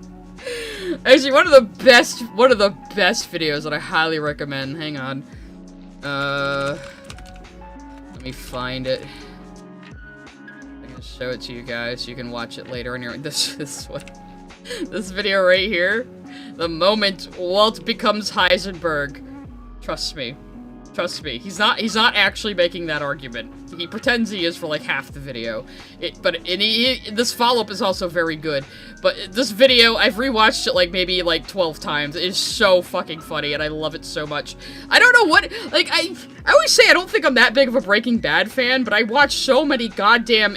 A: Actually, one of the best videos that I highly recommend. Hang on. Let me find it. I can just show it to you guys so you can watch it later in your this one. This video right here. The moment Walt becomes Heisenberg. Trust me. Trust me. He's not actually making that argument. He pretends he is for like half the video. This follow-up is also very good. But this video, I've rewatched it like maybe like 12 times. It is so fucking funny and I love it so much. I don't know what, like, I always say I don't think I'm that big of a Breaking Bad fan, but I watch so many goddamn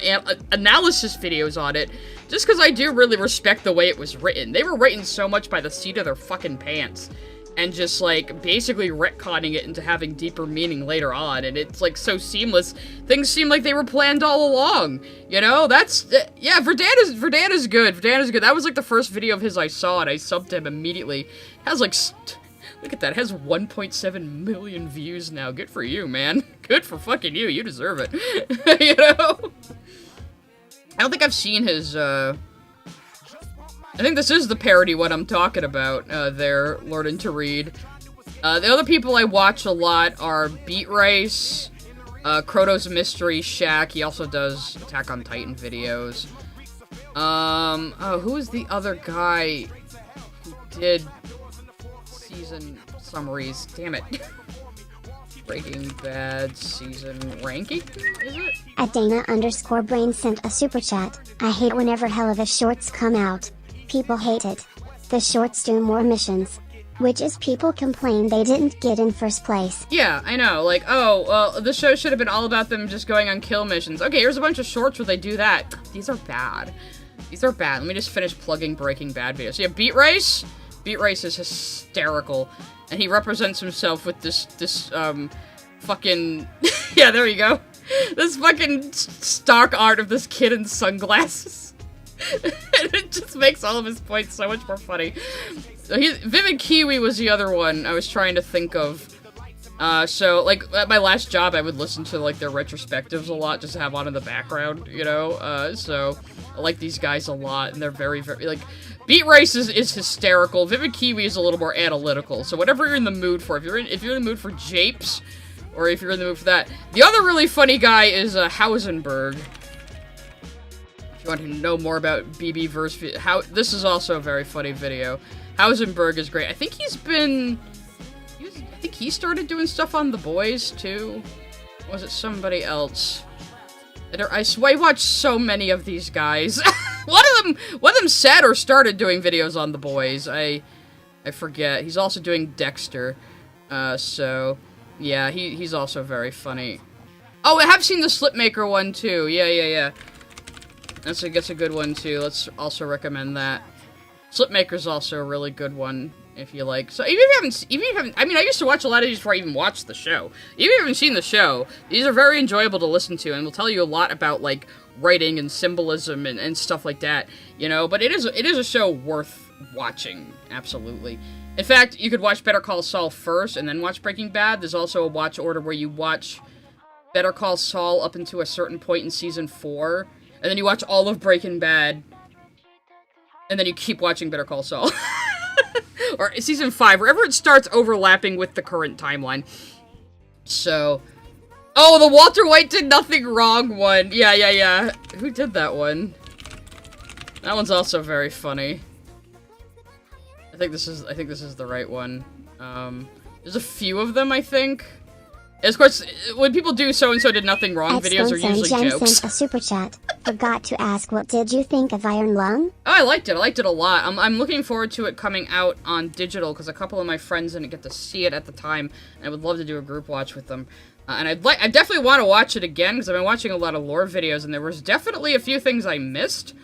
A: analysis videos on it just because I do really respect the way it was written. They were written so much by the seat of their fucking pants. And just, like, basically retconning it into having deeper meaning later on, and it's, like, so seamless. Things seem like they were planned all along, you know? That's, yeah, Verdant is good. Verdant is good. That was, like, the first video of his I saw, and I subbed him immediately. It has, like, look at that. It has 1.7 million views now. Good for you, man. Good for fucking you. You deserve it. You know? I don't think I've seen his, I think this is the parody one I'm talking about, there, Lord and to Read. The other people I watch a lot are Beat Race, Krotos Mystery, Shaq. He also does Attack on Titan videos. Oh, who is the other guy who did season summaries? Damn it. Breaking Bad season ranking, is it?
B: At Dana_Brain sent a super chat. I hate whenever hell of a shorts come out. People hate it. The shorts do more missions. Which is people complain they didn't get in first place.
A: Yeah, I know. Like, oh, well, the show should have been all about them just going on kill missions. Okay, here's a bunch of shorts where they do that. These are bad. These are bad. Let me just finish plugging Breaking Bad videos. So yeah, Beat Race. Beat Race is hysterical. And he represents himself with this fucking... yeah, there you go. This fucking stock art of this kid in sunglasses. And it just makes all of his points so much more funny. So Vivid Kiwi was the other one I was trying to think of. So, like, at my last job, I would listen to, like, their retrospectives a lot, just to have on in the background, you know? So, I like these guys a lot, and they're very, very, like... Beat Race is hysterical. Vivid Kiwi is a little more analytical. So, whatever you're in the mood for, if you're in the mood for japes, or if you're in the mood for that. The other really funny guy is, Hausenberg. If you want to know more about BB verse, this is also a very funny video. Hausenberg is great. I think I think he started doing stuff on The Boys too. Or was it somebody else? I watched so many of these guys. One of them said or started doing videos on The Boys. I forget. He's also doing Dexter. So yeah, he's also very funny. Oh, I have seen the Slipmaker one too. Yeah. That's a good one, too. Let's also recommend that. Slipmaker's also a really good one, if you like. So, even if you haven't, I mean, I used to watch a lot of these before I even watched the show. Even if you haven't seen the show, these are very enjoyable to listen to, and will tell you a lot about, like, writing and symbolism and stuff like that, you know? But it is a show worth watching, absolutely. In fact, you could watch Better Call Saul first, and then watch Breaking Bad. There's also a watch order where you watch Better Call Saul up into a certain point in Season 4, and then you watch all of Breaking Bad, and then you keep watching Better Call Saul. Or Season 5, wherever it starts overlapping with the current timeline. So... Oh, the Walter White did nothing wrong one. Yeah. Who did that one? That one's also very funny. I think this is the right one. There's a few of them, I think. Of course, when people do so-and-so did nothing wrong, videos are usually jokes.
B: Sent a super chat. Forgot to ask, what did you think of Iron Lung?
A: Oh, I liked it. I liked it a lot. I'm looking forward to it coming out on digital, because a couple of my friends didn't get to see it at the time, and I would love to do a group watch with them. And I definitely want to watch it again, because I've been watching a lot of lore videos, and there was definitely a few things I missed.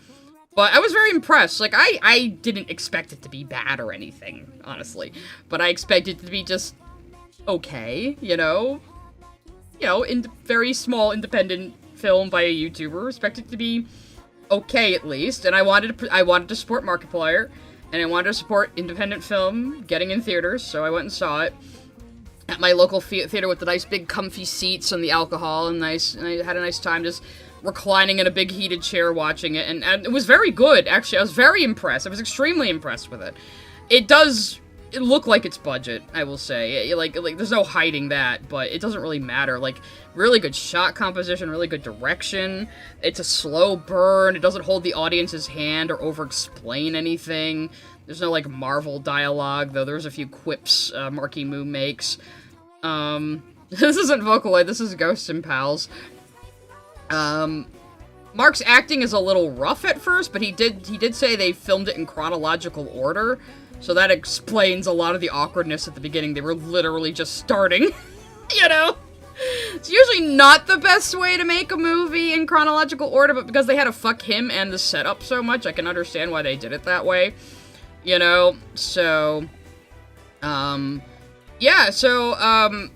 A: But I was very impressed. Like, I didn't expect it to be bad or anything, honestly. But I expected it to be just okay, you know? In very small independent film by a YouTuber, expect it to be okay at least. And I wanted to support Markiplier, and I wanted to support independent film getting in theaters, so I went and saw it at my local theater with the nice big comfy seats and the alcohol and I had a nice time just reclining in a big heated chair watching it, and it was very good, actually. I was very impressed. I was extremely impressed with it. It does look like it's budget, I will say. Like, there's no hiding that, but it doesn't really matter. Like, really good shot composition, really good direction. It's a slow burn. It doesn't hold the audience's hand or over-explain anything. There's no, like, Marvel dialogue, though there's a few quips Marky Moo makes. This isn't Vocaloid, this is Ghosts and Pals. Mark's acting is a little rough at first, but he did say they filmed it in chronological order, so that explains a lot of the awkwardness at the beginning. They were literally just starting, you know? It's usually not the best way to make a movie in chronological order, but because they had to fuck him and the setup so much, I can understand why they did it that way, you know? So, yeah, so, I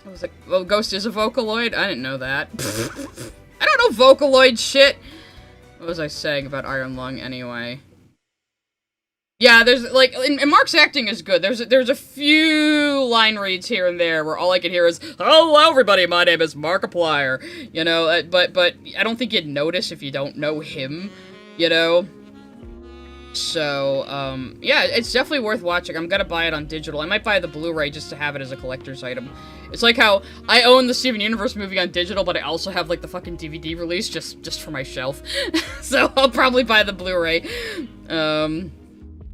A: was like, well, Ghost is a Vocaloid? I didn't know that. I don't know Vocaloid shit. What was I saying about Iron Lung anyway? Yeah, there's, like, and Mark's acting is good. There's a few line reads here and there where all I can hear is, "Hello, everybody, my name is Markiplier." You know, but I don't think you'd notice if you don't know him, you know? So, yeah, it's definitely worth watching. I'm gonna buy it on digital. I might buy the Blu-ray just to have it as a collector's item. It's like how I own the Steven Universe movie on digital, but I also have, like, the fucking DVD release just for my shelf. So I'll probably buy the Blu-ray.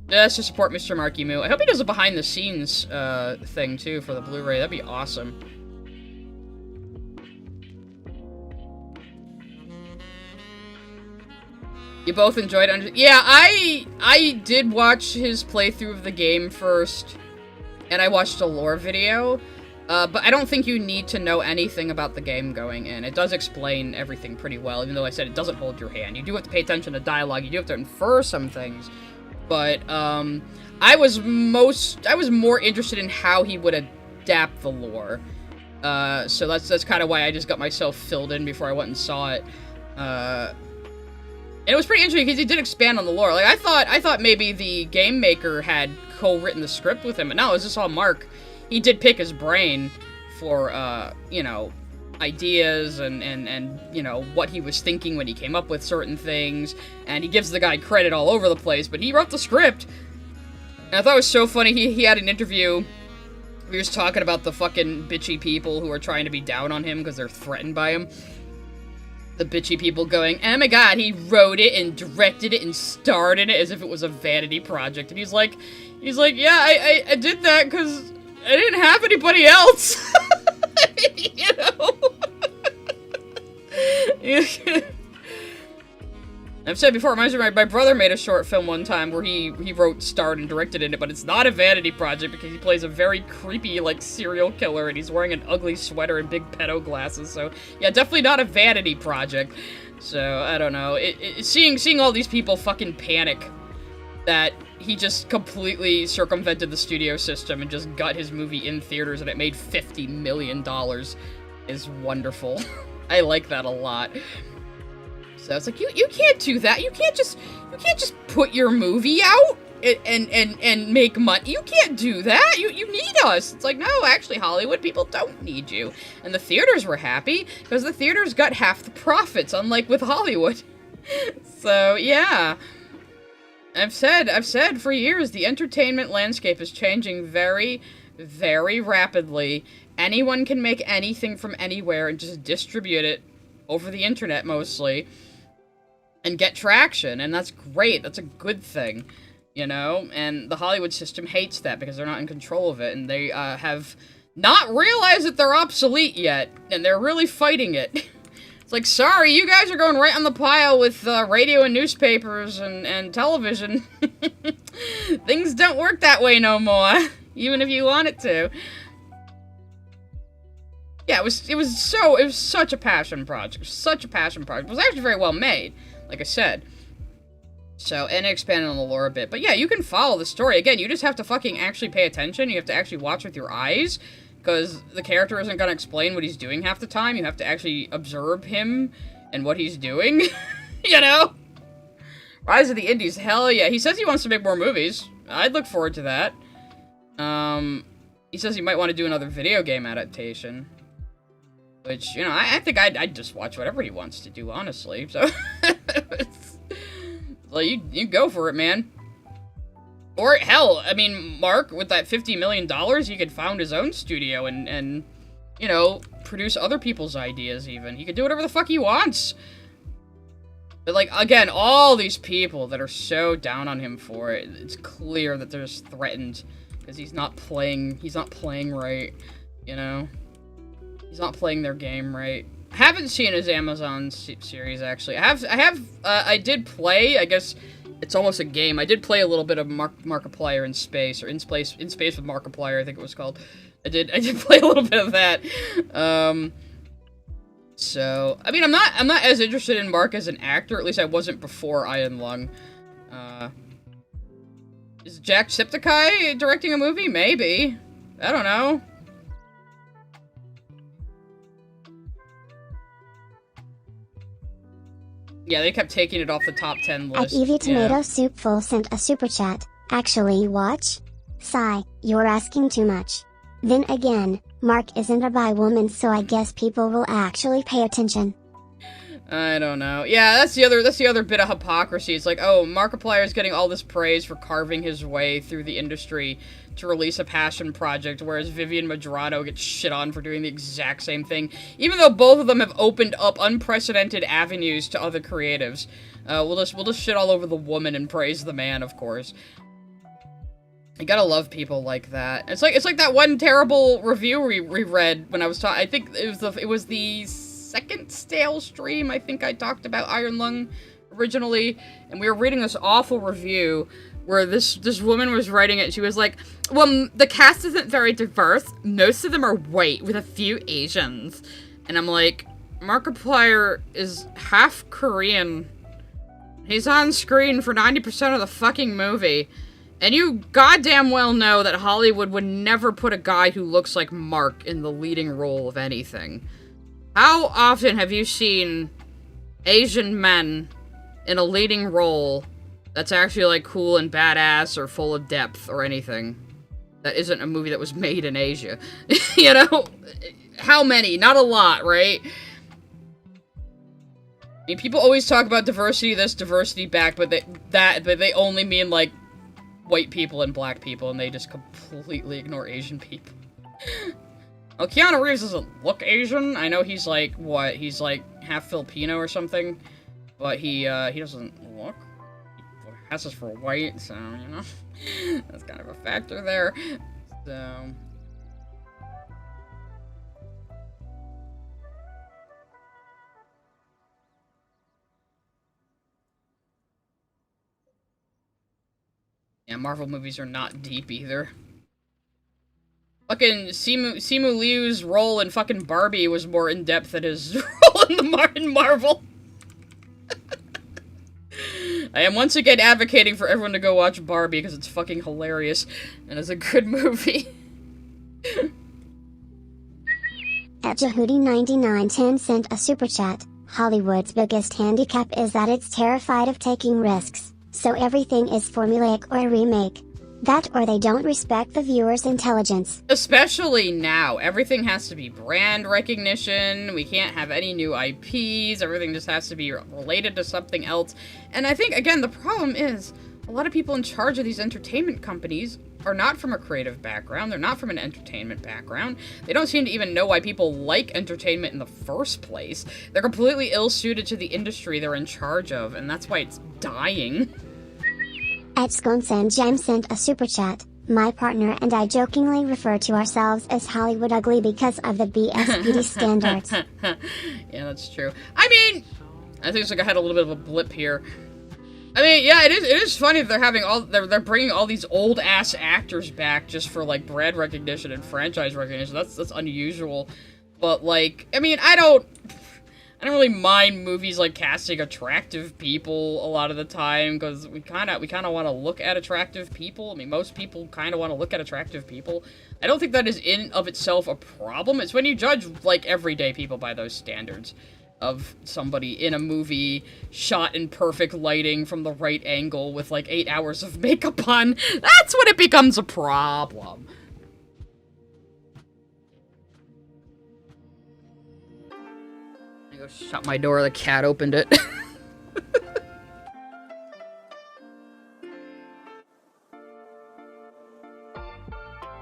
A: That's to support Mr. Marky Moo. I hope he does a behind-the-scenes, thing, too, for the Blu-ray. That'd be awesome. You both enjoyed it? Yeah, I did watch his playthrough of the game first, and I watched a lore video, but I don't think you need to know anything about the game going in. It does explain everything pretty well, even though I said it doesn't hold your hand. You do have to pay attention to dialogue, you do have to infer some things, but, I was more interested in how he would adapt the lore, so that's kind of why I just got myself filled in before I went and saw it, and it was pretty interesting because he did expand on the lore. Like, I thought maybe the game maker had co-written the script with him, but no, it was just all Mark. He did pick his brain for, you know, ideas and, you know, what he was thinking when he came up with certain things, and he gives the guy credit all over the place, but he wrote the script. And I thought it was so funny, he had an interview where he was talking about the fucking bitchy people who are trying to be down on him because they're threatened by him. The bitchy people going, "Oh my god, he wrote it and directed it and starred in it as if it was a vanity project." And he's like, "Yeah, I did that because I didn't have anybody else." You know? I've said before, it reminds me, my brother made a short film one time where he wrote, starred, and directed in it, but it's not a vanity project because he plays a very creepy, like, serial killer, and he's wearing an ugly sweater and big pedo glasses, so, yeah, definitely not a vanity project. So, I don't know. Seeing all these people fucking panic that he just completely circumvented the studio system and just got his movie in theaters and it made $50 million is wonderful. I like that a lot. So it's like, you can't do that. You can't just put your movie out and make money. You can't do that. You need us. It's like, no, actually, Hollywood people don't need you. And the theaters were happy because the theaters got half the profits, unlike with Hollywood. So, yeah. I've said for years, the entertainment landscape is changing very, very rapidly. Anyone can make anything from anywhere and just distribute it over the internet, mostly, and get traction, and that's great. That's a good thing, you know? And the Hollywood system hates that because they're not in control of it, and they have not realized that they're obsolete yet, and they're really fighting it. It's like, sorry, you guys are going right on the pile with radio and newspapers and television. Things don't work that way no more, even if you want it to. Yeah, it was such a passion project. Such a passion project. It was actually very well made, like I said. So, and it expanded on the lore a bit. But yeah, you can follow the story. Again, you just have to fucking actually pay attention. You have to actually watch with your eyes, because the character isn't going to explain what he's doing half the time. You have to actually observe him and what he's doing, you know? Rise of the Indies, hell yeah. He says he wants to make more movies. I'd look forward to that. He says he might want to do another video game adaptation. Which, you know, I think I'd just watch whatever he wants to do, honestly. So, like, you go for it, man. Or, hell, I mean, Mark, with that $50 million, he could found his own studio and, you know, produce other people's ideas, even. He could do whatever the fuck he wants. But, like, again, all these people that are so down on him for it, it's clear that they're just threatened. Because he's not playing right, you know? He's not playing their game right. I haven't seen his Amazon series, actually. I did play, I guess it's almost a game. I did play a little bit of Markiplier in Space, or In Space with Markiplier, I think it was called. I did play a little bit of that. So, I mean, I'm not as interested in Mark as an actor, at least I wasn't before Iron Lung. Is Jacksepticeye directing a movie? Maybe. I don't know. Yeah, they kept taking it off the top 10 list.
B: At Evie Tomato Soup Full sent a super chat. Actually watch? Sigh, you're asking too much. Then again, Mark isn't a bi woman, so I guess people will actually pay attention.
A: I don't know. Yeah, that's the other bit of hypocrisy. It's like, oh, Markiplier's getting all this praise for carving his way through the industry to release a passion project, whereas Vivian Madrano gets shit on for doing the exact same thing, even though both of them have opened up unprecedented avenues to other creatives. We'll just shit all over the woman and praise the man, of course. You gotta love people like that. It's like that one terrible review we read when I was talking. I think it was the second stale stream. I think I talked about Iron Lung originally, and we were reading this awful review where this woman was writing it. She was like, well, the cast isn't very diverse. Most of them are white with a few Asians. And I'm like, Markiplier is half Korean. He's on screen for 90% of the fucking movie. And you goddamn well know that Hollywood would never put a guy who looks like Mark in the leading role of anything. How often have you seen Asian men in a leading role that's actually, like, cool and badass or full of depth or anything? That isn't a movie that was made in Asia. You know? How many? Not a lot, right? I mean, people always talk about diversity this, diversity back, but they only mean, like, white people and black people, and they just completely ignore Asian people. Well, Keanu Reeves doesn't look Asian. I know he's like, what, he's like half Filipino or something, but he doesn't look, he passes for white, so, you know, that's kind of a factor there, so. Yeah, Marvel movies are not deep either. Fucking Simu Liu's role in fucking Barbie was more in-depth than his role in Marvel. I am once again advocating for everyone to go watch Barbie because it's fucking hilarious and it's a good movie.
B: At Jehudi9910 sent a super chat. Hollywood's biggest handicap is that it's terrified of taking risks, so everything is formulaic or a remake. That or they don't respect the viewer's intelligence.
A: Especially now. Everything has to be brand recognition. We can't have any new IPs. Everything just has to be related to something else. And I think, again, the problem is a lot of people in charge of these entertainment companies are not from a creative background. They're not from an entertainment background. They don't seem to even know why people like entertainment in the first place. They're completely ill-suited to the industry they're in charge of, and that's why it's dying.
B: At Sconsen James sent a super chat. My partner and I jokingly refer to ourselves as Hollywood ugly because of the BSPD standards.
A: Yeah, that's true. I mean, I think it's like I had a little bit of a blip here. I mean, yeah, it is funny that they're having they're bringing all these old ass actors back just for like brand recognition and franchise recognition. That's unusual. But like, I mean, I don't really mind movies like casting attractive people a lot of the time, because we kind of want to look at attractive people. I mean, most people kind of want to look at attractive people. I don't think that is in of itself a problem. It's when you judge like everyday people by those standards of somebody in a movie shot in perfect lighting from the right angle with like 8 hours of makeup on. That's when it becomes a problem. go shut my door, the cat opened it.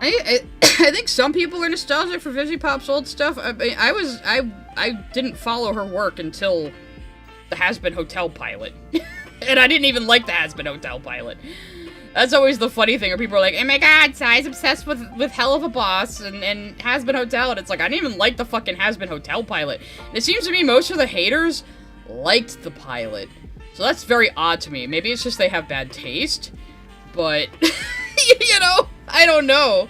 A: I think some people are nostalgic for Vigipop's old stuff. I didn't follow her work until the Has-Been Hotel pilot. And I didn't even like the Has-Been Hotel pilot. That's always the funny thing, where people are like, oh my god, Sai's obsessed with Hell of a Boss and Has-Been Hotel, and it's like, I didn't even like the fucking Has-Been Hotel pilot. And it seems to me most of the haters liked the pilot. So that's very odd to me. Maybe it's just they have bad taste, but, you know, I don't know.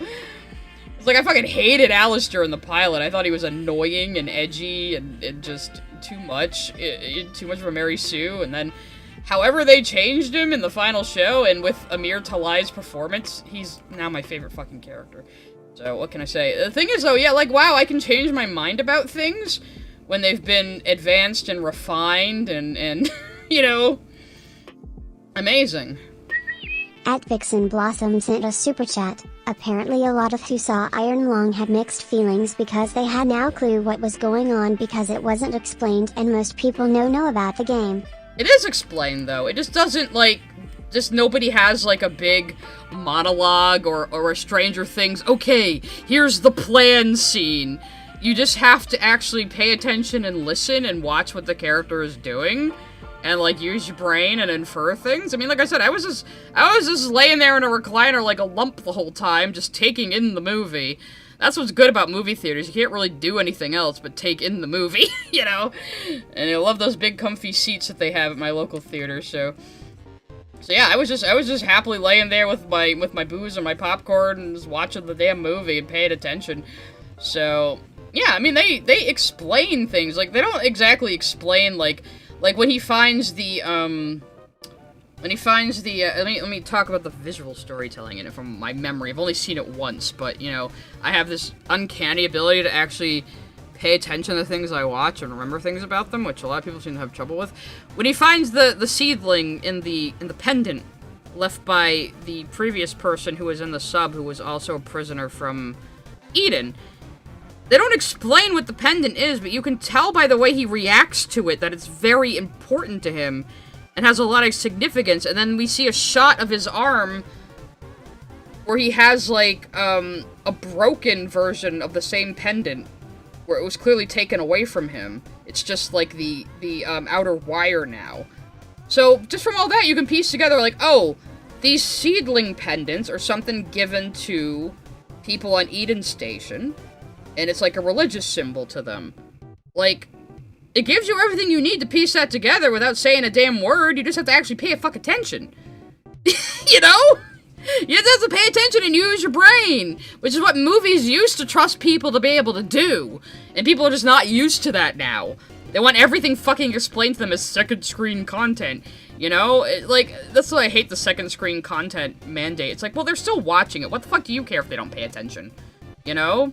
A: It's like, I fucking hated Alistair in the pilot. I thought he was annoying and edgy and just too much of a Mary Sue, and then however they changed him in the final show, and with Amir Talai's performance, he's now my favorite fucking character. So, what can I say? The thing is, though, yeah, like, wow, I can change my mind about things when they've been advanced and refined and you know, amazing.
B: At Vixen Blossom sent a super chat. Apparently a lot of who saw Iron Lung had mixed feelings because they had no clue what was going on because it wasn't explained, and most people know about the game.
A: It is explained, though. It just doesn't, like, just nobody has, like, a big monologue or a Stranger Things, okay, here's the plan scene. You just have to actually pay attention and listen and watch what the character is doing, and, like, use your brain and infer things. I mean, like I said, I was just laying there in a recliner like a lump the whole time, just taking in the movie. That's what's good about movie theaters. You can't really do anything else but take in the movie, you know? And I love those big comfy seats that they have at my local theater, so yeah, I was just happily laying there with my booze and my popcorn and just watching the damn movie and paying attention. So, yeah, I mean, they explain things. Like, they don't exactly explain, like when he finds the, let me talk about the visual storytelling in it from my memory. I've only seen it once, but, you know, I have this uncanny ability to actually pay attention to things I watch and remember things about them, which a lot of people seem to have trouble with. When he finds the seedling in the pendant left by the previous person who was in the sub, who was also a prisoner from Eden, they don't explain what the pendant is, but you can tell by the way he reacts to it that it's very important to him and has a lot of significance. And then we see a shot of his arm where he has, like, a broken version of the same pendant, where it was clearly taken away from him. It's just, like, the outer wire now. So, just from all that, you can piece together, like, oh, these seedling pendants are something given to people on Eden Station, and it's like a religious symbol to them. Like, it gives you everything you need to piece that together without saying a damn word. You just have to actually pay a fuck attention. You know? You just have to pay attention and use your brain, which is what movies used to trust people to be able to do. And people are just not used to that now. They want everything fucking explained to them as second screen content. You know? Like, that's why I hate the second screen content mandate. It's like, well, they're still watching it. What the fuck do you care if they don't pay attention? You know?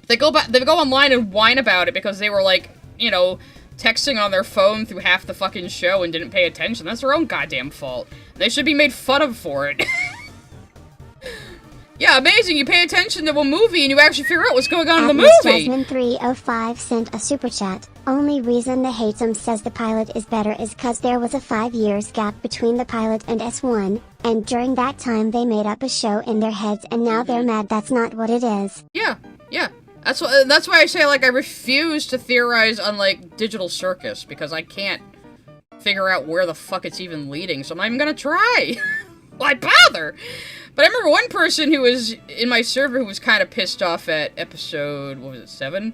A: They go online and whine about it because they were, like, you know, texting on their phone through half the fucking show and didn't pay attention. That's their own goddamn fault. They should be made fun of for it. Yeah, amazing. You pay attention to a movie and you actually figure out what's going on in the movie.
B: Jasmine305 sent a super chat. Only reason they hate him says the pilot is better is cause there was a 5 years gap between the pilot and S1, and during that time they made up a show in their heads and now they're mad that's not what it is.
A: Yeah. That's why I say, like, I refuse to theorize on, like, Digital Circus, because I can't figure out where the fuck it's even leading, so I'm not even gonna try. Why bother? But I remember one person who was in my server who was kind of pissed off at episode, what was it, 7?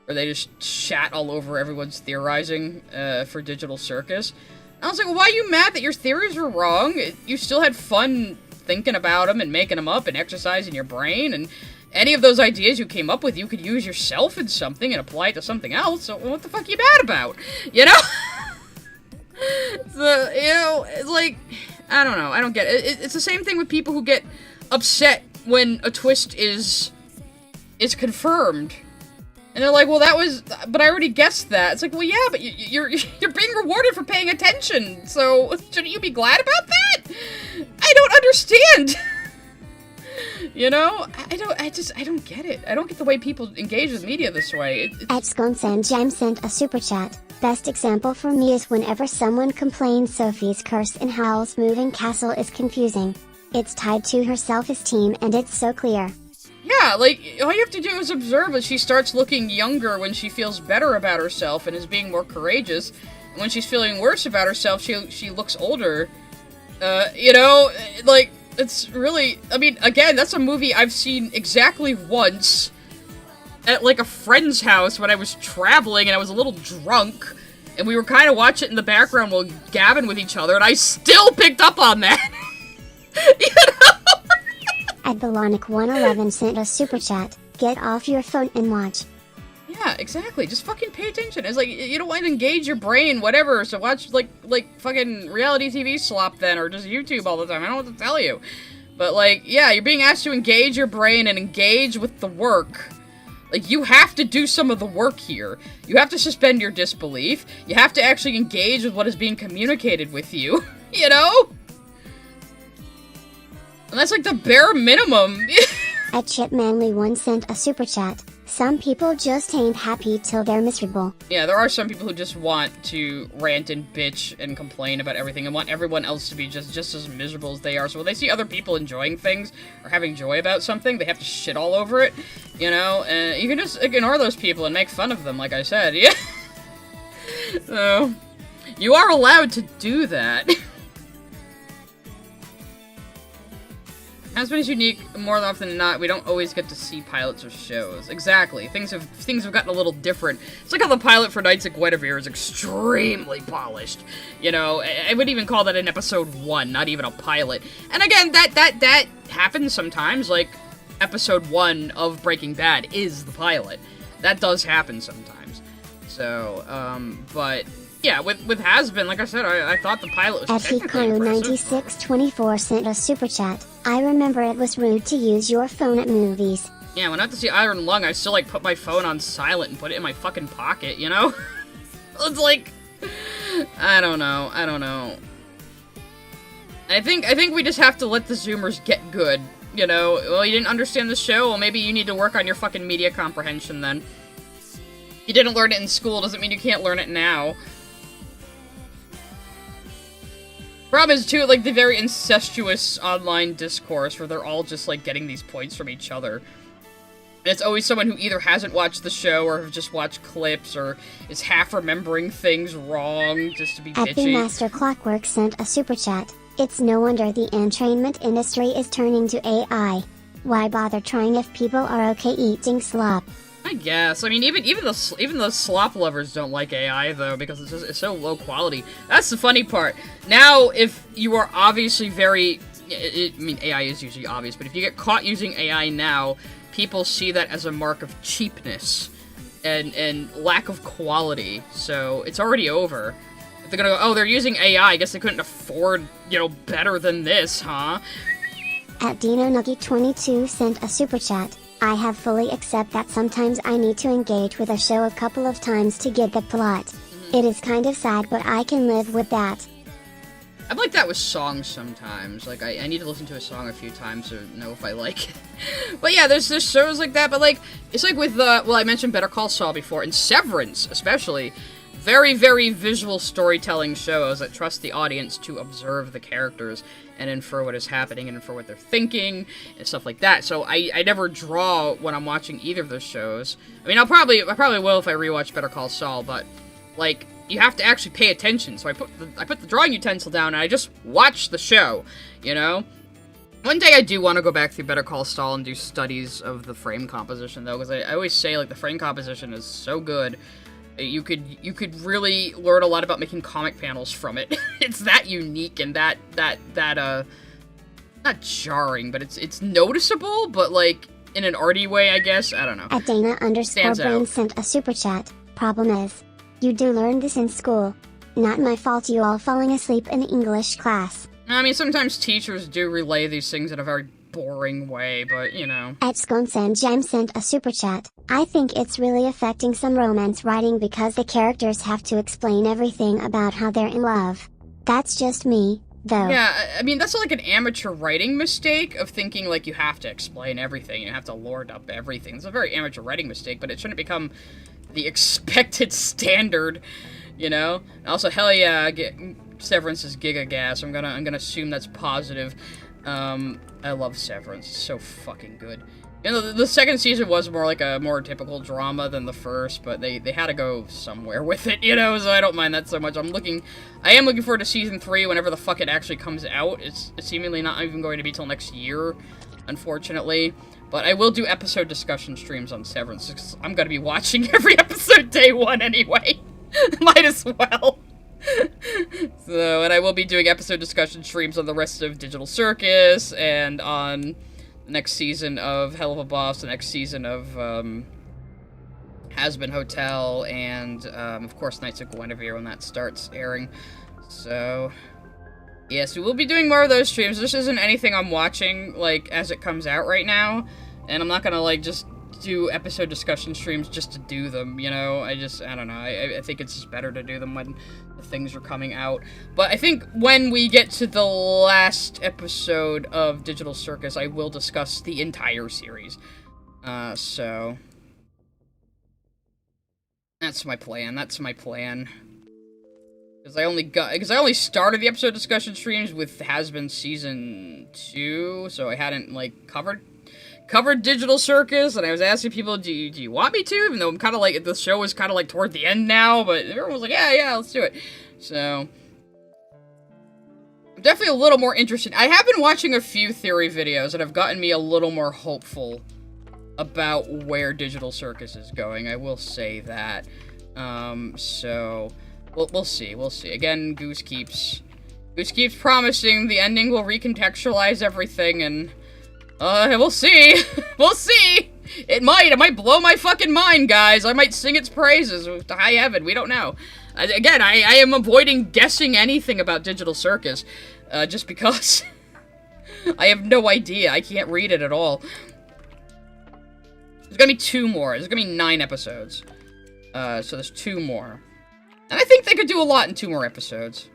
A: Where they just shat all over everyone's theorizing for Digital Circus. And I was like, well, why are you mad that your theories were wrong? You still had fun thinking about them and making them up and exercising your brain, and any of those ideas you came up with, you could use yourself in something and apply it to something else, so what the fuck are you mad about? You know? So, you know, it's like, I don't know, I don't get it. It's the same thing with people who get upset when a twist is confirmed. And they're like, well, but I already guessed that. It's like, well, yeah, but you're being rewarded for paying attention, so shouldn't you be glad about that? I don't understand. You know? I don't get it. I don't get the way people engage with media this way.
B: Etsconsen Jam sent a super chat. Best example for me is whenever someone complains Sophie's curse in Howl's Moving Castle is confusing. It's tied to her self-esteem and it's so clear.
A: Yeah, like, all you have to do is observe that she starts looking younger when she feels better about herself and is being more courageous. And when she's feeling worse about herself, she looks older. You know, like, it's really, I mean, again, that's a movie I've seen exactly once at, like, a friend's house when I was traveling and I was a little drunk. And we were kind of watching it in the background while gabbing with each other, and I still picked up on that. You know?
B: Adbalonic111 sent a super chat. Get off your phone and watch.
A: Yeah, exactly. Just fucking pay attention. It's like, you don't want to engage your brain, whatever, so watch, like fucking reality TV slop then, or just YouTube all the time. I don't know what to tell you. But, like, yeah, you're being asked to engage your brain and engage with the work. Like, you have to do some of the work here. You have to suspend your disbelief. You have to actually engage with what is being communicated with you. You know? And that's, like, the bare minimum.
B: At Chipmanly1 sent a super chat. Some people just ain't happy till they're miserable.
A: Yeah, there are some people who just want to rant and bitch and complain about everything and want everyone else to be just as miserable as they are. So when they see other people enjoying things or having joy about something, they have to shit all over it, you know? And you can just ignore those people and make fun of them, like I said, yeah? So, you are allowed to do that. Has-Been is unique more often than not. We don't always get to see pilots or shows. Exactly. Things have gotten a little different. It's like how the pilot for Knights of Guinevere is extremely polished. You know, I would even call that an episode 1, not even a pilot. And again, that happens sometimes. Like, episode 1 of Breaking Bad is the pilot. That does happen sometimes. So, but yeah, with Has-Been, like I said, I thought the pilot was technically impressive.
B: Hikaru9624 sent a super chat. I remember it was rude to use your phone at movies.
A: Yeah, when I have to see Iron Lung, I still, like, put my phone on silent and put it in my fucking pocket, you know? It's like, I don't know. I think we just have to let the Zoomers get good, you know? Well, you didn't understand the show? Well, maybe you need to work on your fucking media comprehension then. You didn't learn it in school, doesn't mean you can't learn it now. Problem is, too, like, the very incestuous online discourse where they're all just, like, getting these points from each other. And it's always someone who either hasn't watched the show or have just watched clips or is half remembering things wrong just to be bitchy.
B: Epi Master Clockwork sent a super chat. It's no wonder the entertainment industry is turning to AI. Why bother trying if people are okay eating slop?
A: I guess. I mean, even the slop lovers don't like AI though, because it's so low quality. That's the funny part. Now, if you are obviously I mean, AI is usually obvious, but if you get caught using AI now, people see that as a mark of cheapness and lack of quality. So it's already over. If they're gonna go, oh, they're using AI. I guess they couldn't afford, you know, better than this, huh?
B: At DinoNuggy22 sent a super chat. I have fully accept that sometimes I need to engage with a show a couple of times to get the plot. It is kind of sad, but I can live with that.
A: I'm like that with songs sometimes. Like, I need to listen to a song a few times to know if I like it. But yeah, there's shows like that, but like, it's like with, well, I mentioned Better Call Saul before, and Severance, especially. Very, very visual storytelling shows that trust the audience to observe the characters and infer what is happening and infer what they're thinking and stuff like that. So I never draw when I'm watching either of those shows. I mean, I probably will if I rewatch Better Call Saul, but like, you have to actually pay attention. So I put the drawing utensil down and I just watch the show, you know? One day I do want to go back through Better Call Saul and do studies of the frame composition though, because I always say like the frame composition is so good. You could really learn a lot about making comic panels from it. It's that unique and that not jarring, but it's noticeable, but like in an arty way, I guess. I don't know.
B: At Dana_Brain sent a super chat. Problem is, you do learn this in school. Not my fault you all falling asleep in English class.
A: I mean, sometimes teachers do relay these things in a very boring way, but, you know.
B: At Sconsan Jam sent a super chat. I think it's really affecting some romance writing because the characters have to explain everything about how they're in love. That's just me, though.
A: Yeah, I mean, that's like an amateur writing mistake of thinking, like, you have to explain everything, you have to lord up everything. It's a very amateur writing mistake, but it shouldn't become the expected standard, you know? And also, hell yeah, Severance is giga gas. I'm gonna assume that's positive. I love Severance. It's so fucking good. You know, the second season was more like a more typical drama than the first, but they had to go somewhere with it, you know, so I don't mind that so much. I am looking forward to season 3 whenever the fuck it actually comes out. It's seemingly not even going to be till next year, unfortunately. But I will do episode discussion streams on Severance, because I'm gonna be watching every episode day 1 anyway. Might as well. So, and I will be doing episode discussion streams on the rest of Digital Circus, and on the next season of Hell of a Boss, the next season of Has Been Hotel, and of course Knights of Guinevere when that starts airing. So, yes, we will be doing more of those streams. This isn't anything I'm watching, like, as it comes out right now, and I'm not gonna, like, just do episode discussion streams just to do them, you know? I don't know. I think it's just better to do them when the things are coming out. But I think when we get to the last episode of Digital Circus, I will discuss the entire series. So that's my plan. Because I only started the episode discussion streams with Has Been Season 2, so I hadn't, like, covered Digital Circus, and I was asking people, do you want me to? Even though I'm kind of like, the show is kind of like toward the end now, but everyone was like, yeah, let's do it. So, I'm definitely a little more interested. I have been watching a few theory videos that have gotten me a little more hopeful about where Digital Circus is going. I will say that. So, we'll see. Again, Goose keeps promising the ending will recontextualize everything, and we'll see. We'll see. It might blow my fucking mind, guys. I might sing its praises to high heaven. We don't know. Again, I am avoiding guessing anything about Digital Circus, just because I have no idea. I can't read it at all. There's gonna be 2 more. There's gonna be 9 episodes. So there's 2 more. And I think they could do a lot in 2 more episodes.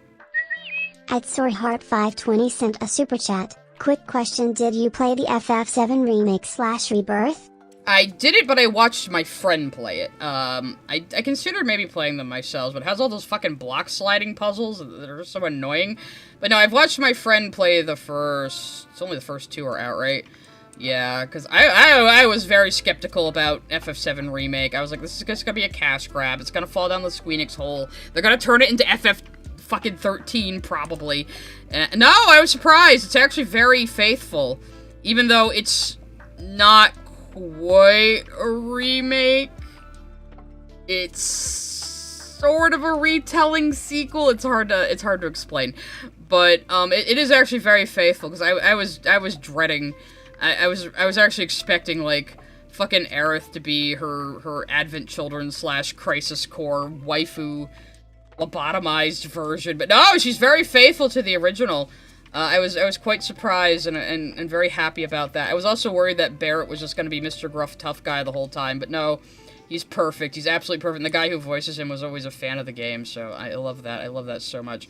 B: At SoreHeart520 sent a super chat. Quick question, did you play the FF7 remake / Rebirth?
A: I did it, but I watched my friend play it. I considered maybe playing them myself, but it has all those fucking block sliding puzzles that are so annoying. But no, I've watched my friend play the first... It's only the first 2 are out, right? Yeah, because I was very skeptical about FF7 Remake. I was like, this is just gonna be a cash grab. It's gonna fall down the Squeenix hole. They're gonna turn it into FF... fucking 13, probably. No, I was surprised. It's actually very faithful. Even though it's not quite a remake. It's sort of a retelling sequel. It's hard to explain. But it is actually very faithful, because I was dreading. I was actually expecting, like, fucking Aerith to be her Advent Children / Crisis Core waifu lobotomized version, but no, she's very faithful to the original. I was quite surprised and very happy about that. I was also worried that Barrett was just going to be Mr. Gruff Tough Guy the whole time, but no, he's perfect. He's absolutely perfect. And the guy who voices him was always a fan of the game, so I love that. I love that so much.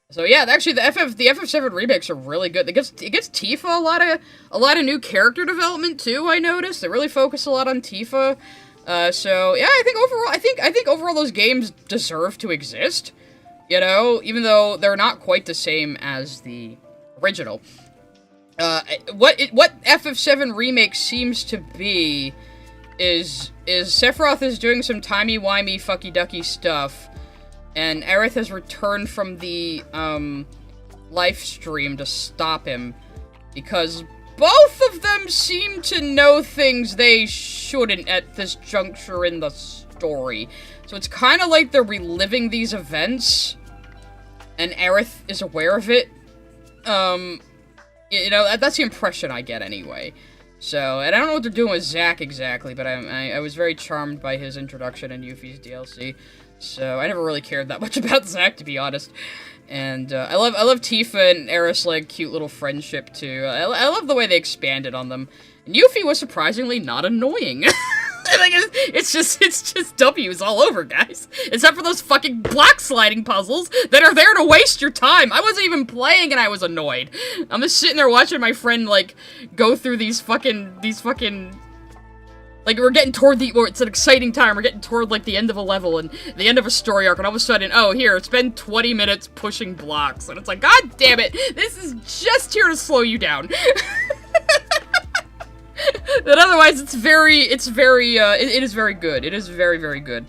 A: So yeah, actually, the FF7 remakes are really good. It gives Tifa a lot of new character development too. I noticed they really focus a lot on Tifa. So yeah, I think overall those games deserve to exist, you know, even though they're not quite the same as the original. What FF7 Remake seems to be is Sephiroth is doing some timey-wimey fucky-ducky stuff, and Aerith has returned from the live stream to stop him, because both of them seem to know things they shouldn't at this juncture in the story. So it's kind of like they're reliving these events, and Aerith is aware of it. You know, that's the impression I get anyway. So, and I don't know what they're doing with Zack exactly, but I was very charmed by his introduction in Yuffie's DLC. So, I never really cared that much about Zack, to be honest. And, I love Tifa and Aerith's, like, cute little friendship, too. I love the way they expanded on them. And Yuffie was surprisingly not annoying. Like, it's just W's all over, guys. Except for those fucking block sliding puzzles that are there to waste your time. I wasn't even playing and I was annoyed. I'm just sitting there watching my friend, like, go through these fucking, like, we're getting toward it's an exciting time. We're getting toward, like, the end of a level and the end of a story arc, and all of a sudden, oh, here, spend 20 minutes pushing blocks. And it's like, God damn it, this is just here to slow you down. But otherwise, it is very good. It is very, very good.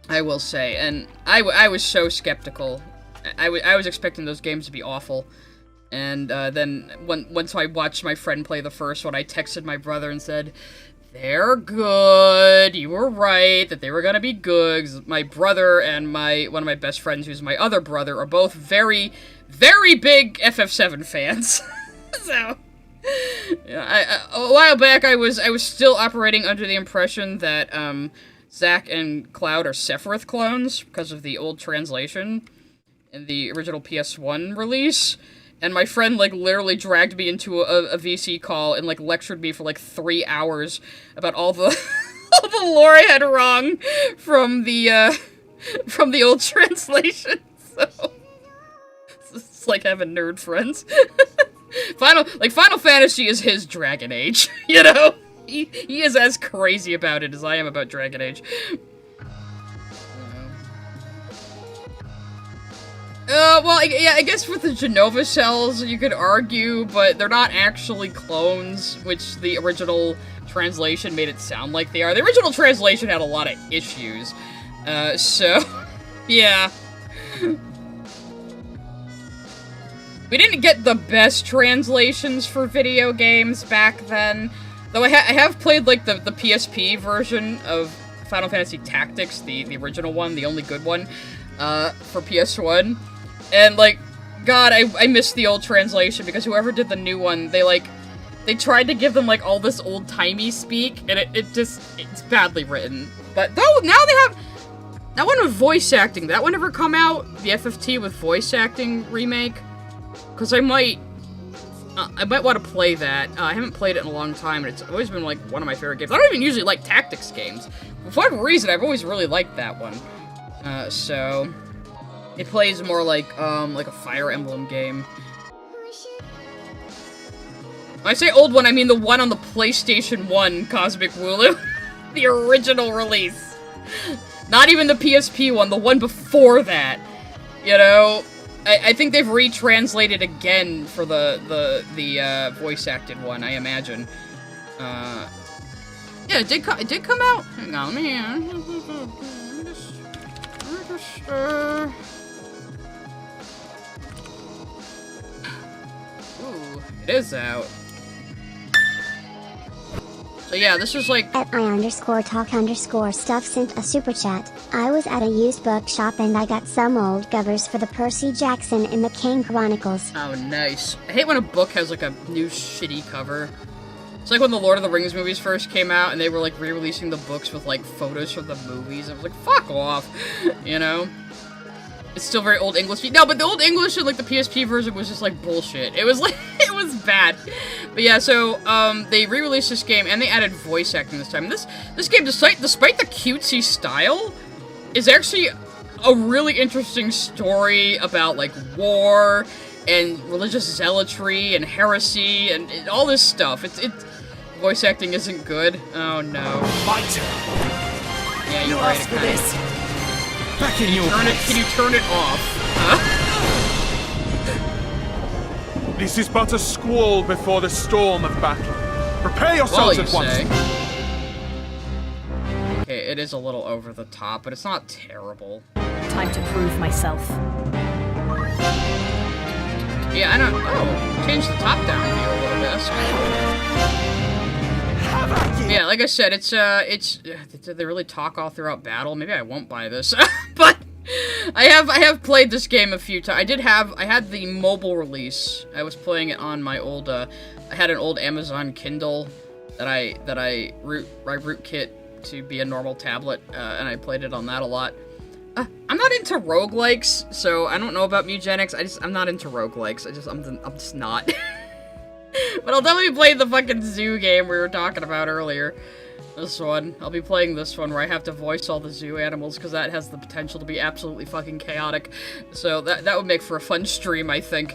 A: I will say. And I was so skeptical. I was expecting those games to be awful. And then once I watched my friend play the first one, I texted my brother and said, they're good. You were right that they were gonna be good. 'Cause my brother and one of my best friends, who's my other brother, are both very, very big FF7 fans. So, a while back, I was still operating under the impression that Zack and Cloud are Sephiroth clones because of the old translation in the original PS1 release. And my friend, like, literally dragged me into a VC call and, like, lectured me for, like, 3 hours about all the all the lore I had wrong from the old translation. So it's like having nerd friends. Final Fantasy is his Dragon Age, you know? He is as crazy about it as I am about Dragon Age. Well, yeah, I guess with the Genova cells, you could argue, but they're not actually clones, which the original translation made it sound like they are. The original translation had a lot of issues, so, yeah. We didn't get the best translations for video games back then, though I have played, like, the PSP version of Final Fantasy Tactics, the original one, the only good one, for PS1. And, like, God, I missed the old translation, because whoever did the new one, they tried to give them, like, all this old-timey speak, and it's badly written. But, though, now they have, that one with voice acting, that one ever come out? The FFT with voice acting remake? Because I might want to play that. I haven't played it in a long time, and it's always been, like, one of my favorite games. I don't even usually like tactics games. For whatever reason, I've always really liked that one. So... It plays more like a Fire Emblem game. When I say old one, I mean the one on the PlayStation 1 Cosmic Wooloo. The original release. Not even the PSP one, the one before that. You know? I think they've retranslated again for the voice-acted one, I imagine. Yeah, it did come out. Hang on, let me just Ooh, it is out. So yeah, this is like...
B: At I_talk_stuff sent a super chat. I was at a used bookshop and I got some old covers for the Percy Jackson and the Kane Chronicles.
A: Oh, nice. I hate when a book has like a new shitty cover. It's like when the Lord of the Rings movies first came out and they were like re-releasing the books with like photos from the movies. I was like, fuck off, you know? It's still very Old English. No, but the Old English and, like, the PSP version was just, like, bullshit. It was, like, it was bad. But, yeah, so, they re-released this game, and they added voice acting this time. This game, despite the cutesy style, is actually a really interesting story about, like, war, and religious zealotry, and heresy, and all this stuff. Voice acting isn't good. Oh, no.
G: My turn.
A: Yeah, you're right.
G: For this. Back in your place.
A: Can you turn it off?
H: This is but a squall before the storm of battle. Prepare yourselves at once.
A: Okay, it is a little over the top, but it's not terrible.
I: Time to prove myself.
A: Yeah, I don't... Oh, change the top down view a little bit. That's cool. Yeah, like I said, it's... Did they really talk all throughout battle? Maybe I won't buy this. But I have played this game a few times. I had the mobile release. I was playing it on my old... I had an old Amazon Kindle that I rootkit to be a normal tablet, and I played it on that a lot. I'm not into roguelikes, so I don't know about Mugenics. I'm not into roguelikes. I'm just not. But I'll definitely play the fucking zoo game we were talking about earlier. This one. I'll be playing this one where I have to voice all the zoo animals, because that has the potential to be absolutely fucking chaotic. So that would make for a fun stream, I think.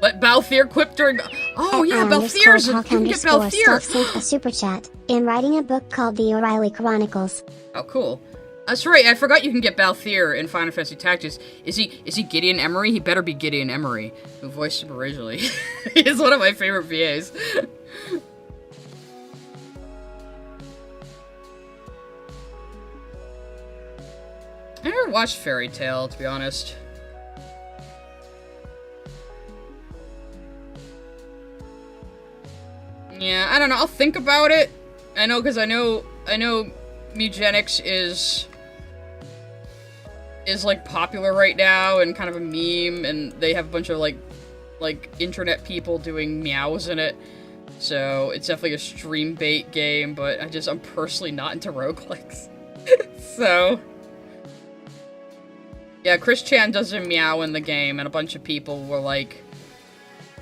A: Let Balthier quip during... Oh yeah, Balthier's... You can get Balthier!
B: Sent a super chat. In writing a book called The O'Reilly Chronicles.
A: Oh, cool. That's right, I forgot you can get Balthier in Final Fantasy Tactics. Is he Gideon Emery? He better be Gideon Emery, who voiced him originally. He's one of my favorite VAs. I never watched Fairy Tail, to be honest. Yeah, I don't know, I'll think about it. I know, because I know Mugenics is like popular right now and kind of a meme, and they have a bunch of like internet people doing meows in it. So it's definitely a stream bait game, but I'm personally not into roguelikes. So yeah, Chris Chan does a meow in the game, and a bunch of people were like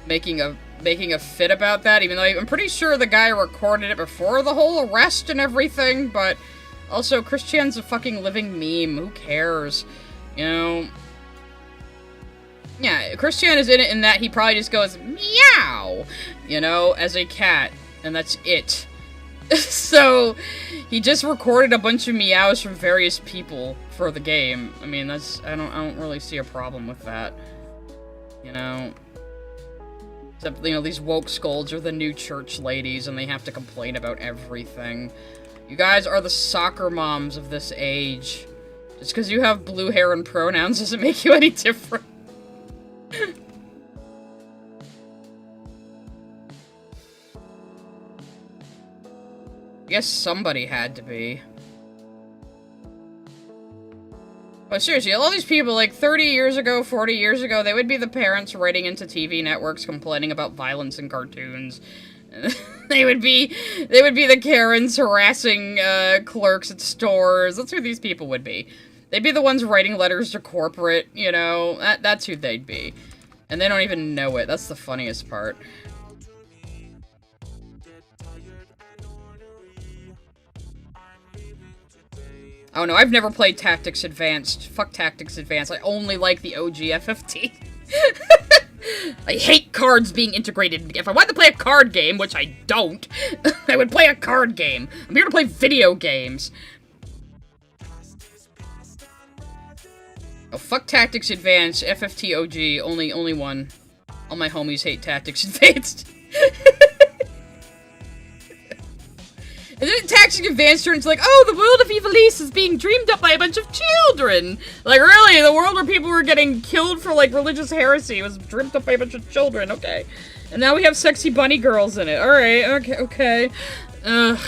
A: making a fit about that, even though I'm pretty sure the guy recorded it before the whole arrest and everything, but also Chris Chan's a fucking living meme, who cares, you know? Yeah, Chris Chan is in it in that he probably just goes, meow, you know, as a cat, and that's it. So, he just recorded a bunch of meows from various people for the game. I mean, I don't really see a problem with that, you know? Except, you know, these woke scolds are the new church ladies, and they have to complain about everything. You guys are the soccer moms of this age. Just because you have blue hair and pronouns doesn't make you any different. I guess somebody had to be. But seriously, all these people, like, 30 years ago, 40 years ago, they would be the parents writing into TV networks complaining about violence in cartoons. They would be the Karens harassing, clerks at stores. That's who these people would be. They'd be the ones writing letters to corporate, you know? That's who they'd be. And they don't even know it. That's the funniest part. Oh no, I've never played Tactics Advanced. Fuck Tactics Advanced. I only like the OG FFT. I hate cards being integrated. If I wanted to play a card game, which I don't, I would play a card game. I'm here to play video games. Oh, fuck Tactics Advanced. FFT OG. Only one. All my homies hate Tactics Advanced. And then Tactics Advanced turns like, oh, the world of Ivalice is being dreamed up by a bunch of children. Like, really? The world where people were getting killed for, like, religious heresy was dreamt up by a bunch of children. Okay. And now we have sexy bunny girls in it. Alright, okay. Ugh.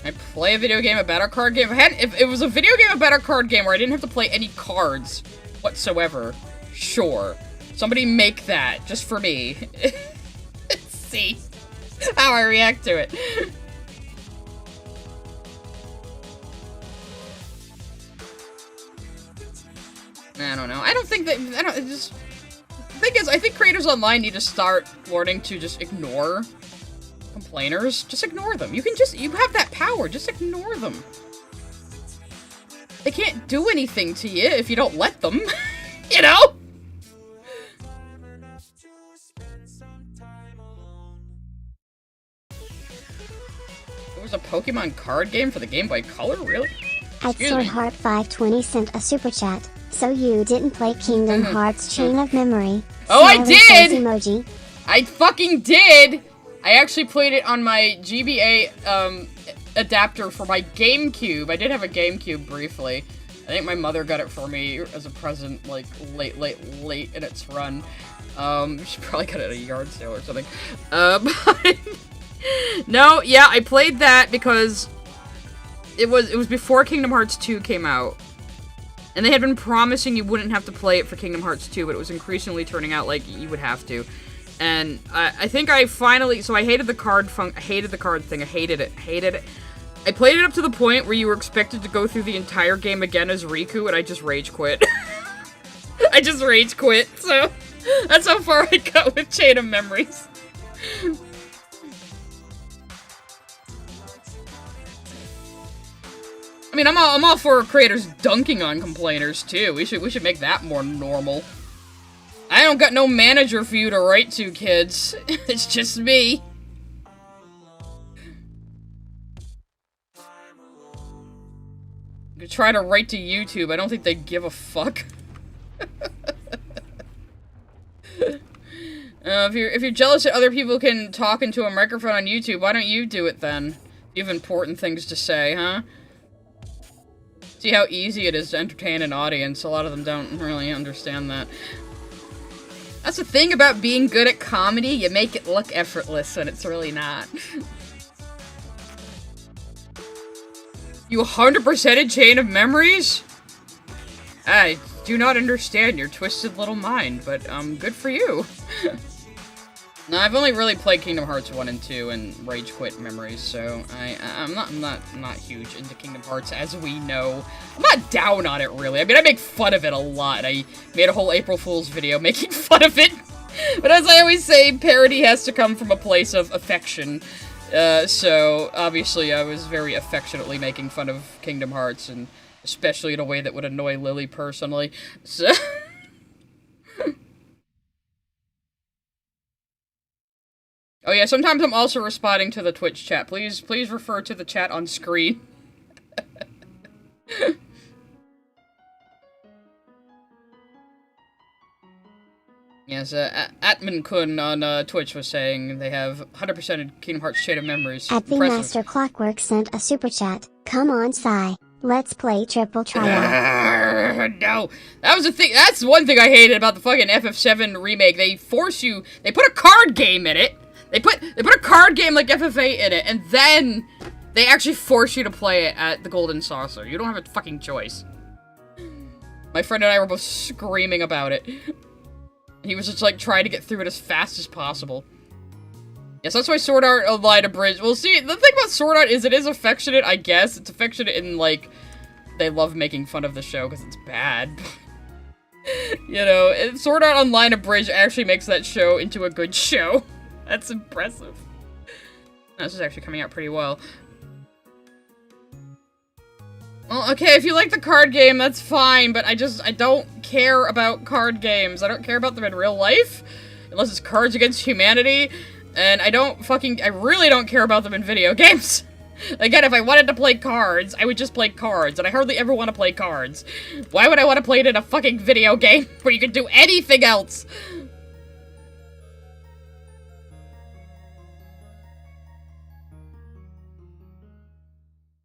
A: I play a video game about a card game. If it was a video game about a card game where I didn't have to play any cards whatsoever, sure. Somebody make that, just for me. See how I react to it. I don't know. I don't think that, the thing is, I think creators online need to start learning to just ignore complainers. Just ignore them. You have that power, just ignore them. They can't do anything to you if you don't let them, you know? There was a Pokemon card game for the Game Boy Color? Really?
B: At SwordHeart520 sent a super chat. So you didn't play Kingdom Hearts Chain of Memory?
A: Oh, I did!
B: Emoji.
A: I fucking did! I actually played it on my GBA adapter for my GameCube. I did have a GameCube briefly. I think my mother got it for me as a present, like, late in its run. She probably got it at a yard sale or something. No, yeah, I played that because it was before Kingdom Hearts 2 came out. And they had been promising you wouldn't have to play it for Kingdom Hearts 2, but it was increasingly turning out like you would have to. And I think I finally, so I hated the card thing, I hated it. I played it up to the point where you were expected to go through the entire game again as Riku, and I just rage quit. I just rage quit, so that's how far I got with Chain of Memories. I mean, I'm all for creators dunking on complainers too. We should make that more normal. I don't got no manager for you to write to, kids. It's just me. You could try to write to YouTube. I don't think they'd give a fuck. If you're jealous that other people can talk into a microphone on YouTube, why don't you do it then? You have important things to say, huh? See how easy it is to entertain an audience. A lot of them don't really understand that. That's the thing about being good at comedy. You make it look effortless when it's really not. You 100%ed Chain of Memories? I do not understand your twisted little mind, but, good for you. No, I've only really played Kingdom Hearts 1 and 2 and Rage Quit Memories, so I'm not huge into Kingdom Hearts, as we know. I'm not down on it, really. I mean, I make fun of it a lot. I made a whole April Fool's video making fun of it. But as I always say, parody has to come from a place of affection. So, obviously, I was very affectionately making fun of Kingdom Hearts, and especially in a way that would annoy Lily personally. So... Oh yeah, sometimes I'm also responding to the Twitch chat. Please refer to the chat on screen. Yes, Atman-kun on Twitch was saying they have 100% Kingdom Hearts Chain of Memories.
B: At the Master Clockwork sent a super chat. Come on, Sai. Let's play triple trial.
A: No, that was the thing. That's one thing I hated about the fucking FF7 remake. They force you. They put a card game in it. They put a card game like FF8 in it, and then they actually force you to play it at the Golden Saucer. You don't have a fucking choice. My friend and I were both screaming about it. He was just like trying to get through it as fast as possible. Yes, that's why Sword Art Online Abridged. Well, see, the thing about Sword Art is it is affectionate, I guess. It's affectionate in, like, they love making fun of the show because it's bad. You know, Sword Art Online Abridged actually makes that show into a good show. That's impressive. This is actually coming out pretty well. Well, okay, if you like the card game, that's fine, but I don't care about card games. I don't care about them in real life, unless it's Cards Against Humanity, and I really don't care about them in video games. Again, if I wanted to play cards, I would just play cards, and I hardly ever want to play cards. Why would I want to play it in a fucking video game where you can do anything else?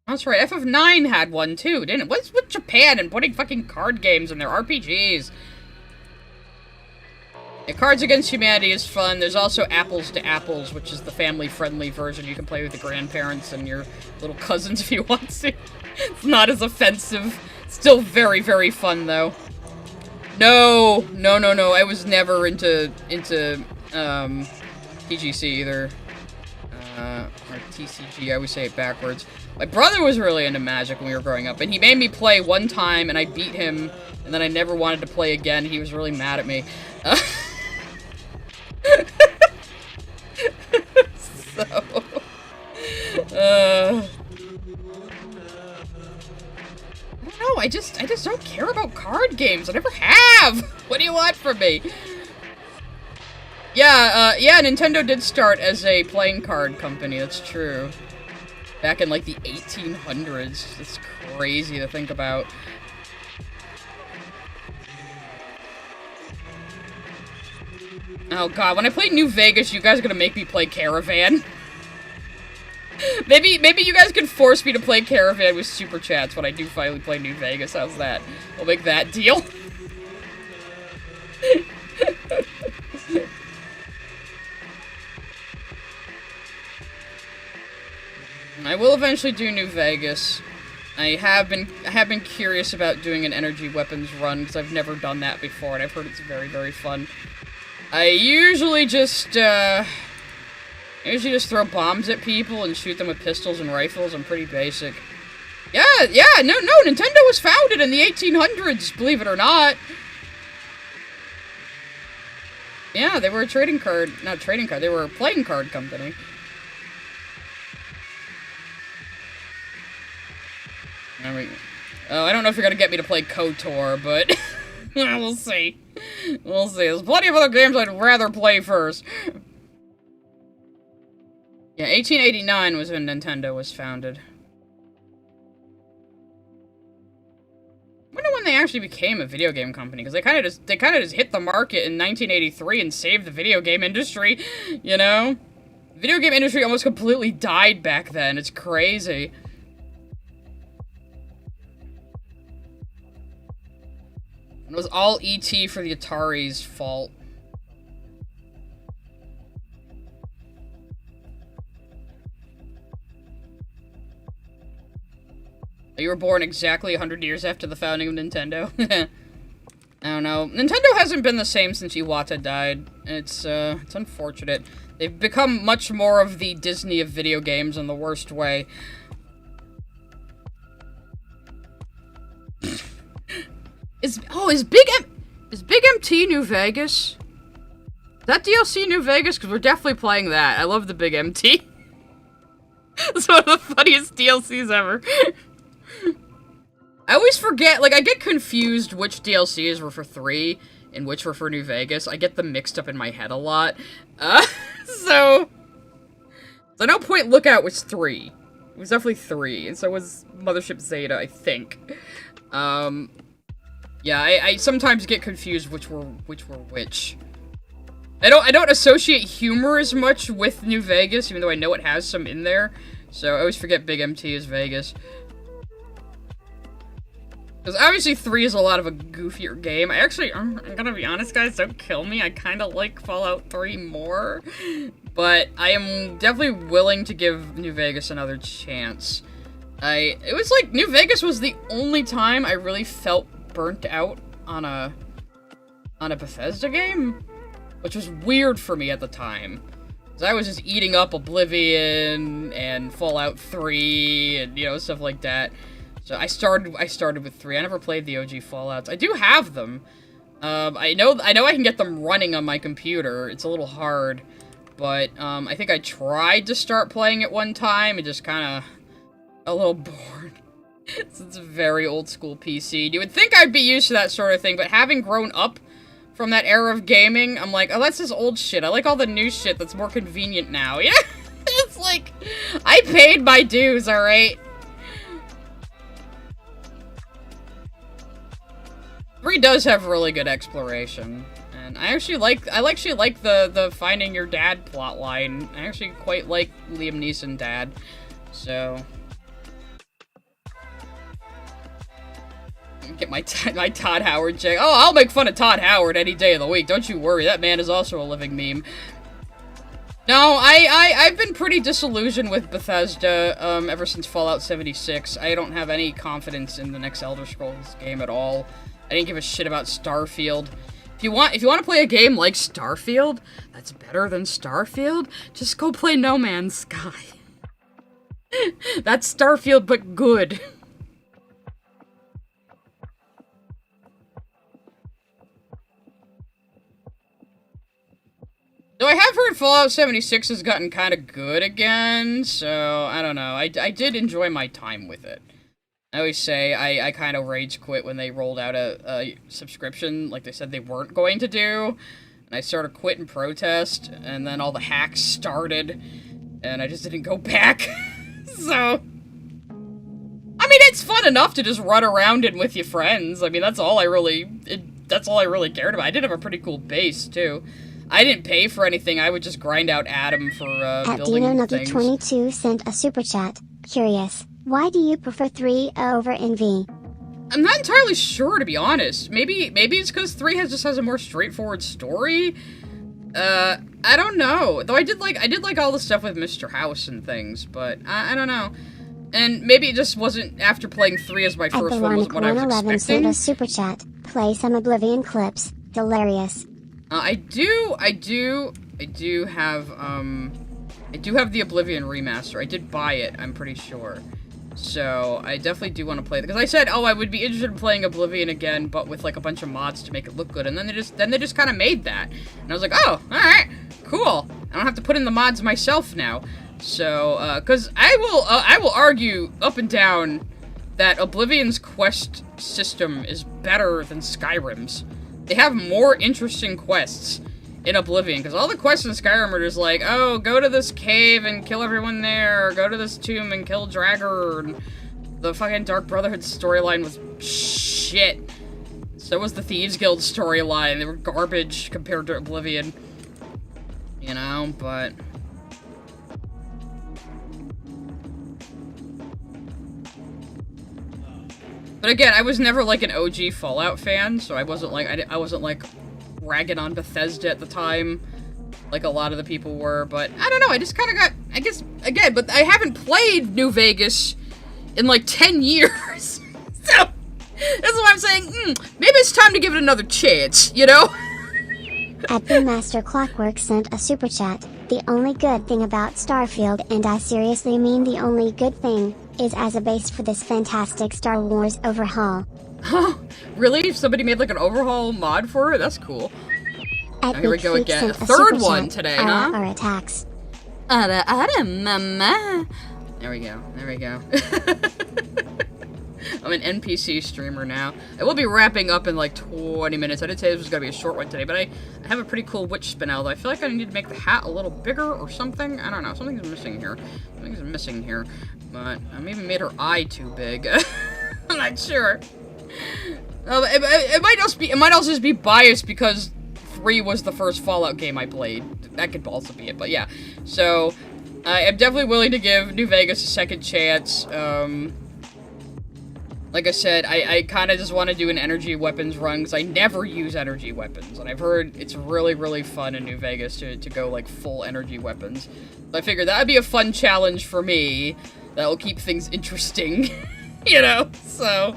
A: That's right, FF9 had one too, didn't it? What's with Japan and putting fucking card games in their RPGs? Yeah, Cards Against Humanity is fun. There's also Apples to Apples, which is the family-friendly version. You can play with the grandparents and your little cousins if you want to. It's not as offensive. Still very, very fun, though. No. I was never into TGC either. Or TCG, I always say it backwards. My brother was really into Magic when we were growing up, and he made me play one time, and I beat him, and then I never wanted to play again. He was really mad at me. I don't know, I just don't care about card games. I never have! What do you want from me? Yeah, Nintendo did start as a playing card company, that's true. Back in, like, the 1800s. It's crazy to think about. Oh god, when I play New Vegas, you guys are gonna make me play Caravan. Maybe you guys can force me to play Caravan with Super Chats when I do finally play New Vegas. How's that? We'll make that deal. I will eventually do New Vegas. I have been curious about doing an energy weapons run because I've never done that before, and I've heard it's very, very fun. I usually just throw bombs at people and shoot them with pistols and rifles. I'm pretty basic. No, Nintendo was founded in the 1800s, believe it or not. Yeah, they were a trading card, not trading card, they were a playing card company. Oh, I don't know if you're gonna get me to play KOTOR, but we'll see. We'll see. There's plenty of other games I'd rather play first. Yeah, 1889 was when Nintendo was founded. I wonder when they actually became a video game company, because they kind of just hit the market in 1983 and saved the video game industry, you know? The video game industry almost completely died back then. It's crazy. It was all E.T. for the Atari's fault. You were born exactly 100 years after the founding of Nintendo. I don't know. Nintendo hasn't been the same since Iwata died. It's unfortunate. They've become much more of the Disney of video games in the worst way. Is Big MT New Vegas? Is that DLC New Vegas? Because we're definitely playing that. I love the Big MT. It's one of the funniest DLCs ever. I always forget, like, I get confused which DLCs were for 3 and which were for New Vegas. I get them mixed up in my head a lot. So No Point Lookout was 3. It was definitely 3, and so was Mothership Zeta, I think. Yeah, I sometimes get confused which were which. I don't associate humor as much with New Vegas, even though I know it has some in there. So I always forget Big MT is Vegas. Because obviously 3 is a lot of a goofier game. I'm gonna be honest, guys, don't kill me. I kind of like Fallout 3 more. But I am definitely willing to give New Vegas another chance. It was like, New Vegas was the only time I really felt burnt out on a Bethesda game. Which was weird for me at the time. Because I was just eating up Oblivion and Fallout 3 and, you know, stuff like that. So I started with 3. I never played the OG Fallouts. I do have them. I know I can get them running on my computer. It's a little hard. But, I think I tried to start playing it one time and just kind of a little bored. It's a very old school PC. You would think I'd be used to that sort of thing, but having grown up from that era of gaming, I'm like, oh, that's just old shit. I like all the new shit that's more convenient now. Yeah, it's like, I paid my dues, alright? 3 does have really good exploration, and I actually like the finding your dad plotline. I actually quite like Liam Neeson dad, so get my Todd Howard check. Oh, I'll make fun of Todd Howard any day of the week. Don't you worry. That man is also a living meme. No, I've been pretty disillusioned with Bethesda ever since Fallout 76. I don't have any confidence in the next Elder Scrolls game at all. I didn't give a shit about Starfield. If you want to play a game like Starfield that's better than Starfield, just go play No Man's Sky. That's Starfield but good. Though I have heard Fallout 76 has gotten kind of good again, so I don't know. I did enjoy my time with it. I always say I kind of rage quit when they rolled out a subscription like they said they weren't going to do. And I sort of quit in protest, and then all the hacks started, and I just didn't go back. So, I mean, it's fun enough to just run around it with your friends. I mean, that's all I really cared about. I did have a pretty cool base, too. I didn't pay for anything. I would just grind out Adam for building things.
B: Dino22 sent a super chat. Curious, why do you prefer 3 over NV?
A: I'm not entirely sure, to be honest. Maybe it's because 3 just has a more straightforward story. I don't know. Though I did like all the stuff with Mr. House and things, but I don't know. And maybe it just wasn't, after playing 3 as my first one, wasn't what I was expecting.
B: Sent a super chat. Play some Oblivion clips. Hilarious.
A: I do have the Oblivion remaster. I did buy it, I'm pretty sure. So I definitely do want to play it, because I said, oh, I would be interested in playing Oblivion again, but with like a bunch of mods to make it look good. And then they just kind of made that, and I was like, oh, all right, cool. I don't have to put in the mods myself now. So, because I will argue up and down that Oblivion's quest system is better than Skyrim's. They have more interesting quests in Oblivion, because all the quests in Skyrim are just like, oh, go to this cave and kill everyone there, or go to this tomb and kill Dragger, and the fucking Dark Brotherhood storyline was shit. So was the Thieves Guild storyline. They were garbage compared to Oblivion. You know, but... But again, I was never like an OG Fallout fan, so I wasn't like ragging on Bethesda at the time, like a lot of the people were. But I don't know. I just kind of got, I guess, again. But I haven't played New Vegas in like 10 years, so that's why I'm saying maybe it's time to give it another chance. You know.
B: Admin Master Clockwork sent a super chat. The only good thing about Starfield, and I seriously mean the only good thing, is as a base for this fantastic Star Wars overhaul.
A: Huh? Really? Somebody made like an overhaul mod for it? That's cool. Oh, here we go again. A third one today, huh?
B: Our attacks.
A: There we go. There we go. I'm an NPC streamer now. I will be wrapping up in like 20 minutes. I did say this was going to be a short one today, but I have a pretty cool witch Spinel, though. I feel like I need to make the hat a little bigger or something. I don't know. Something's missing here. Something's missing here. But I maybe made her eye too big. I'm not sure. It might also just be biased because 3 was the first Fallout game I played. That could also be it, but yeah. So, I am definitely willing to give New Vegas a second chance. Like I said, I kind of just want to do an energy weapons run, because I never use energy weapons, and I've heard it's really, really fun in New Vegas to go, like, full energy weapons. So I figured that would be a fun challenge for me that will keep things interesting, you know, so...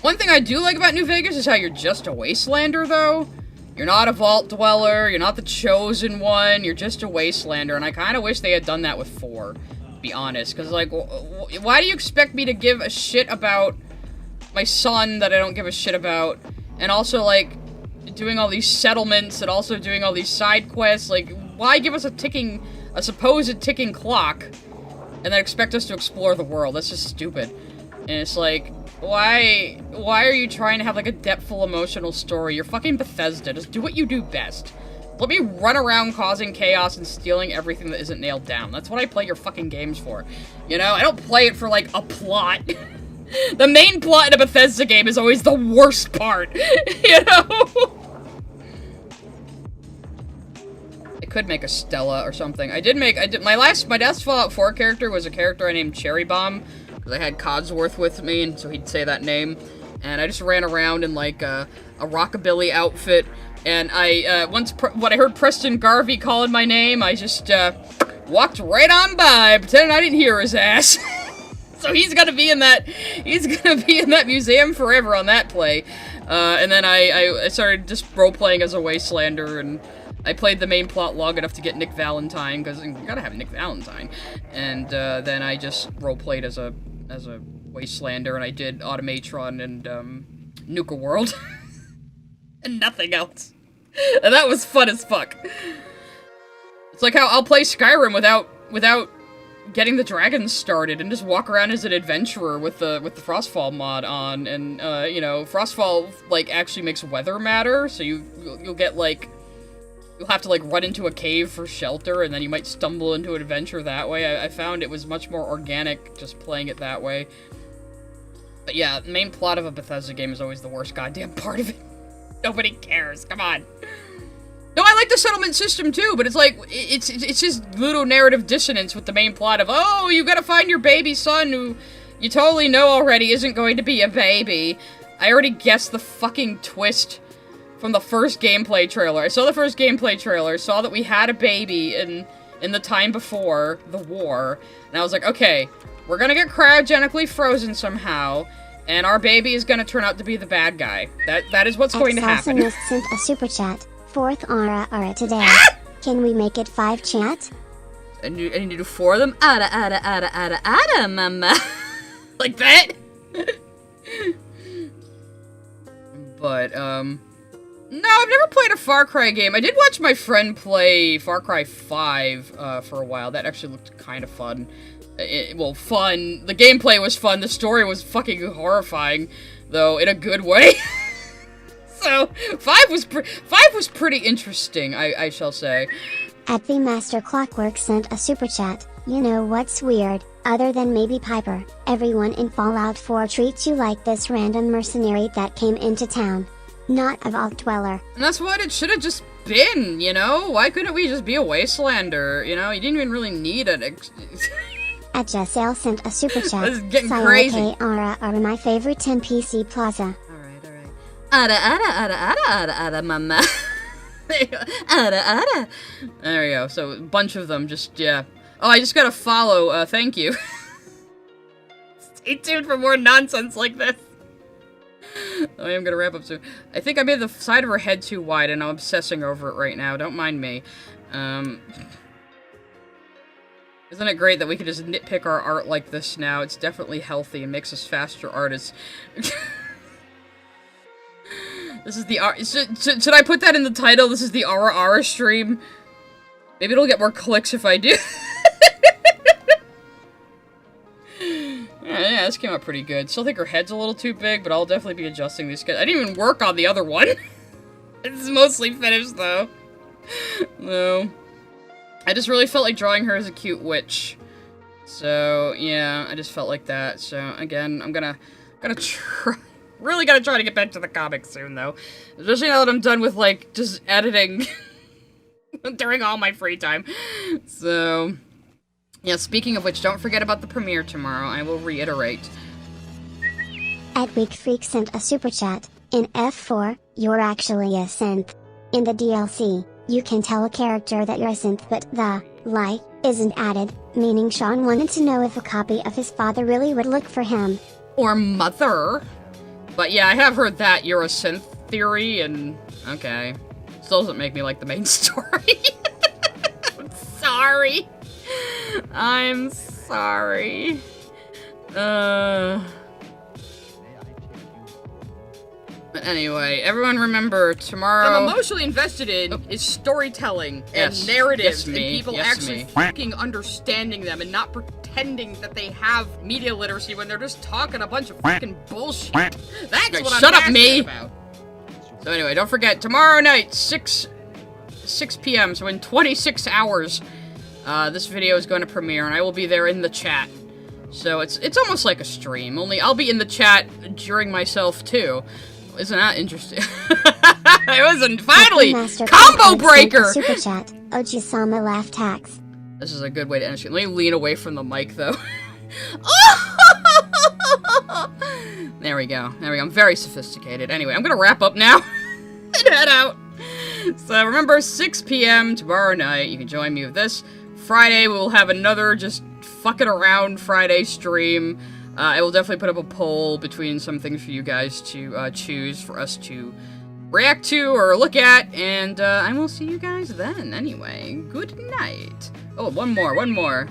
A: One thing I do like about New Vegas is how you're just a Wastelander, though. You're not a Vault Dweller, you're not the Chosen One, you're just a Wastelander, and I kind of wish they had done that with 4. Be honest, because like, why do you expect me to give a shit about my son that I don't give a shit about, and also like doing all these settlements and also doing all these side quests? Like, why give us a supposed ticking clock, and then expect us to explore the world? That's just stupid. And it's like, why are you trying to have like a depthful emotional story? You're fucking Bethesda. Just do what you do best. Let me run around causing chaos and stealing everything that isn't nailed down. That's what I play your fucking games for. You know, I don't play it for, like, a plot. The main plot in a Bethesda game is always the worst part. You know? I could make a Stella or something. My last Fallout 4 character was a character I named Cherry Bomb, because I had Codsworth with me, and so he'd say that name. And I just ran around in, like, a rockabilly outfit. And when I heard Preston Garvey calling my name, I just, walked right on by, pretending I didn't hear his ass. So he's gonna be in that museum forever on that play. And then I started just role-playing as a Wastelander, and I played the main plot long enough to get Nick Valentine, because you gotta have Nick Valentine. And, then I just role-played as a Wastelander, and I did Automatron and, Nuka World. And nothing else. And that was fun as fuck. It's like how I'll play Skyrim without getting the dragons started and just walk around as an adventurer with the Frostfall mod on, and you know, Frostfall like actually makes weather matter, so you'll get like, you'll have to like run into a cave for shelter, and then you might stumble into an adventure that way. I found it was much more organic just playing it that way. But yeah, the main plot of a Bethesda game is always the worst goddamn part of it. Nobody cares, come on. No, I like the settlement system too, but it's like, it's just little narrative dissonance with the main plot of, oh, you gotta find your baby son who you totally know already isn't going to be a baby. I already guessed the fucking twist from the first gameplay trailer. I saw the first gameplay trailer, saw that we had a baby in the time before the war, and I was like, okay, we're gonna get cryogenically frozen somehow, and our baby is gonna turn out to be the bad guy. That is what's going to happen.
B: Excelsimus sent a super chat. 4th Ara today. Can we make it 5 chat?
A: I need to do 4 of them. Ada, mama. Like that? But, no, I've never played a Far Cry game. I did watch my friend play Far Cry 5, for a while. That actually looked kind of fun. Well, fun. The gameplay was fun. The story was fucking horrifying, though, in a good way. So, 5 was pretty interesting, I shall say.
B: At the Master Clockwork sent a super chat. You know what's weird, other than maybe Piper, everyone in Fallout 4 treats you like this random mercenary that came into town. Not a vault dweller.
A: And that's what it should have just been, you know? Why couldn't we just be a wastelander, you know? You didn't even really need an
B: At Jessale sent a super chat.
A: This is getting crazy.
B: Sayaka Ara are my favorite 10 PC Plaza.
A: Ada, mama. Ada. There we go. So, a bunch of them just, yeah. Oh, I just got to follow. Thank you. Stay tuned for more nonsense like this. I am going to wrap up soon. I think I made the side of her head too wide, and I'm obsessing over it right now. Don't mind me. Isn't it great that we can just nitpick our art like this now? It's definitely healthy and makes us faster artists. This is the should I put that in the title? This is the Ara stream. Maybe it'll get more clicks if I do. Yeah, this came out pretty good. Still think her head's a little too big, but I'll definitely be adjusting these guys. I didn't even work on the other one. It's mostly finished though. No. I just really felt like drawing her as a cute witch. So, yeah, I just felt like that. So, again, I'm gonna try. Really gotta try to get back to the comics soon, though. Especially now that I'm done with, like, just editing during all my free time. So, yeah, speaking of which, don't forget about the premiere tomorrow. I will reiterate.
B: At Weak Freak sent a super chat. In F4, you're actually a synth. In the DLC, you can tell a character that you're a synth, but the lie isn't added, meaning Sean wanted to know if a copy of his father really would look for him.
A: Or mother. But yeah, I have heard that you're a synth theory, and okay. Still doesn't make me like the main story. I'm sorry. I'm sorry. But anyway, everyone remember, tomorrow... I'm emotionally invested in is storytelling and narratives and people actually fucking understanding them and not pretending that they have media literacy when they're just talking a bunch of fucking bullshit. That's what I'm passionate about. So anyway, don't forget, tomorrow night, 6 p.m., so in 26 hours, this video is going to premiere, and I will be there in the chat. So it's almost like a stream, only I'll be in the chat during myself, too. Isn't that interesting? It wasn't finally combo breaker.
B: Super chat. Ojisama laugh tax.
A: This is a good way to end it. Let me lean away from the mic though. There we go. There we go. I'm very sophisticated. Anyway, I'm gonna wrap up now and head out. So remember, 6 p.m. tomorrow night. You can join me with this. Friday we will have another just fucking around Friday stream. I will definitely put up a poll between some things for you guys to choose for us to react to or look at, and I will see you guys then. Anyway, good night. Oh, one more.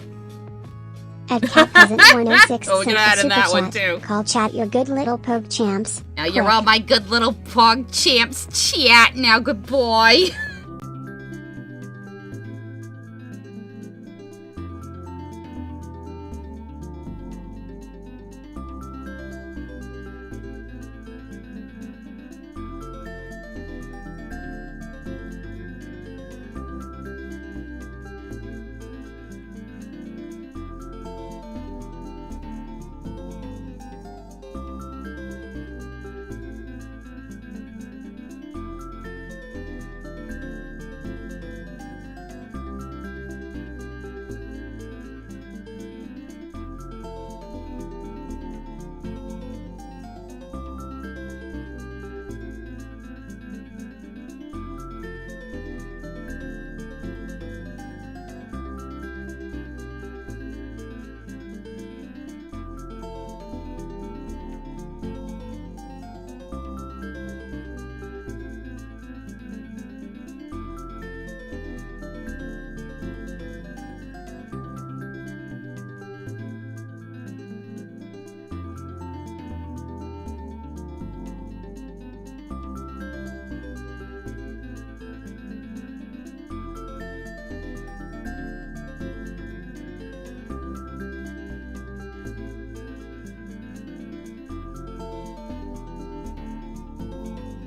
B: At CatPeasant106
A: oh, we can add in that
B: chat.
A: one too.
B: Call chat your good little pog champs.
A: Now you're all my good little pog champs. Chat now, good boy.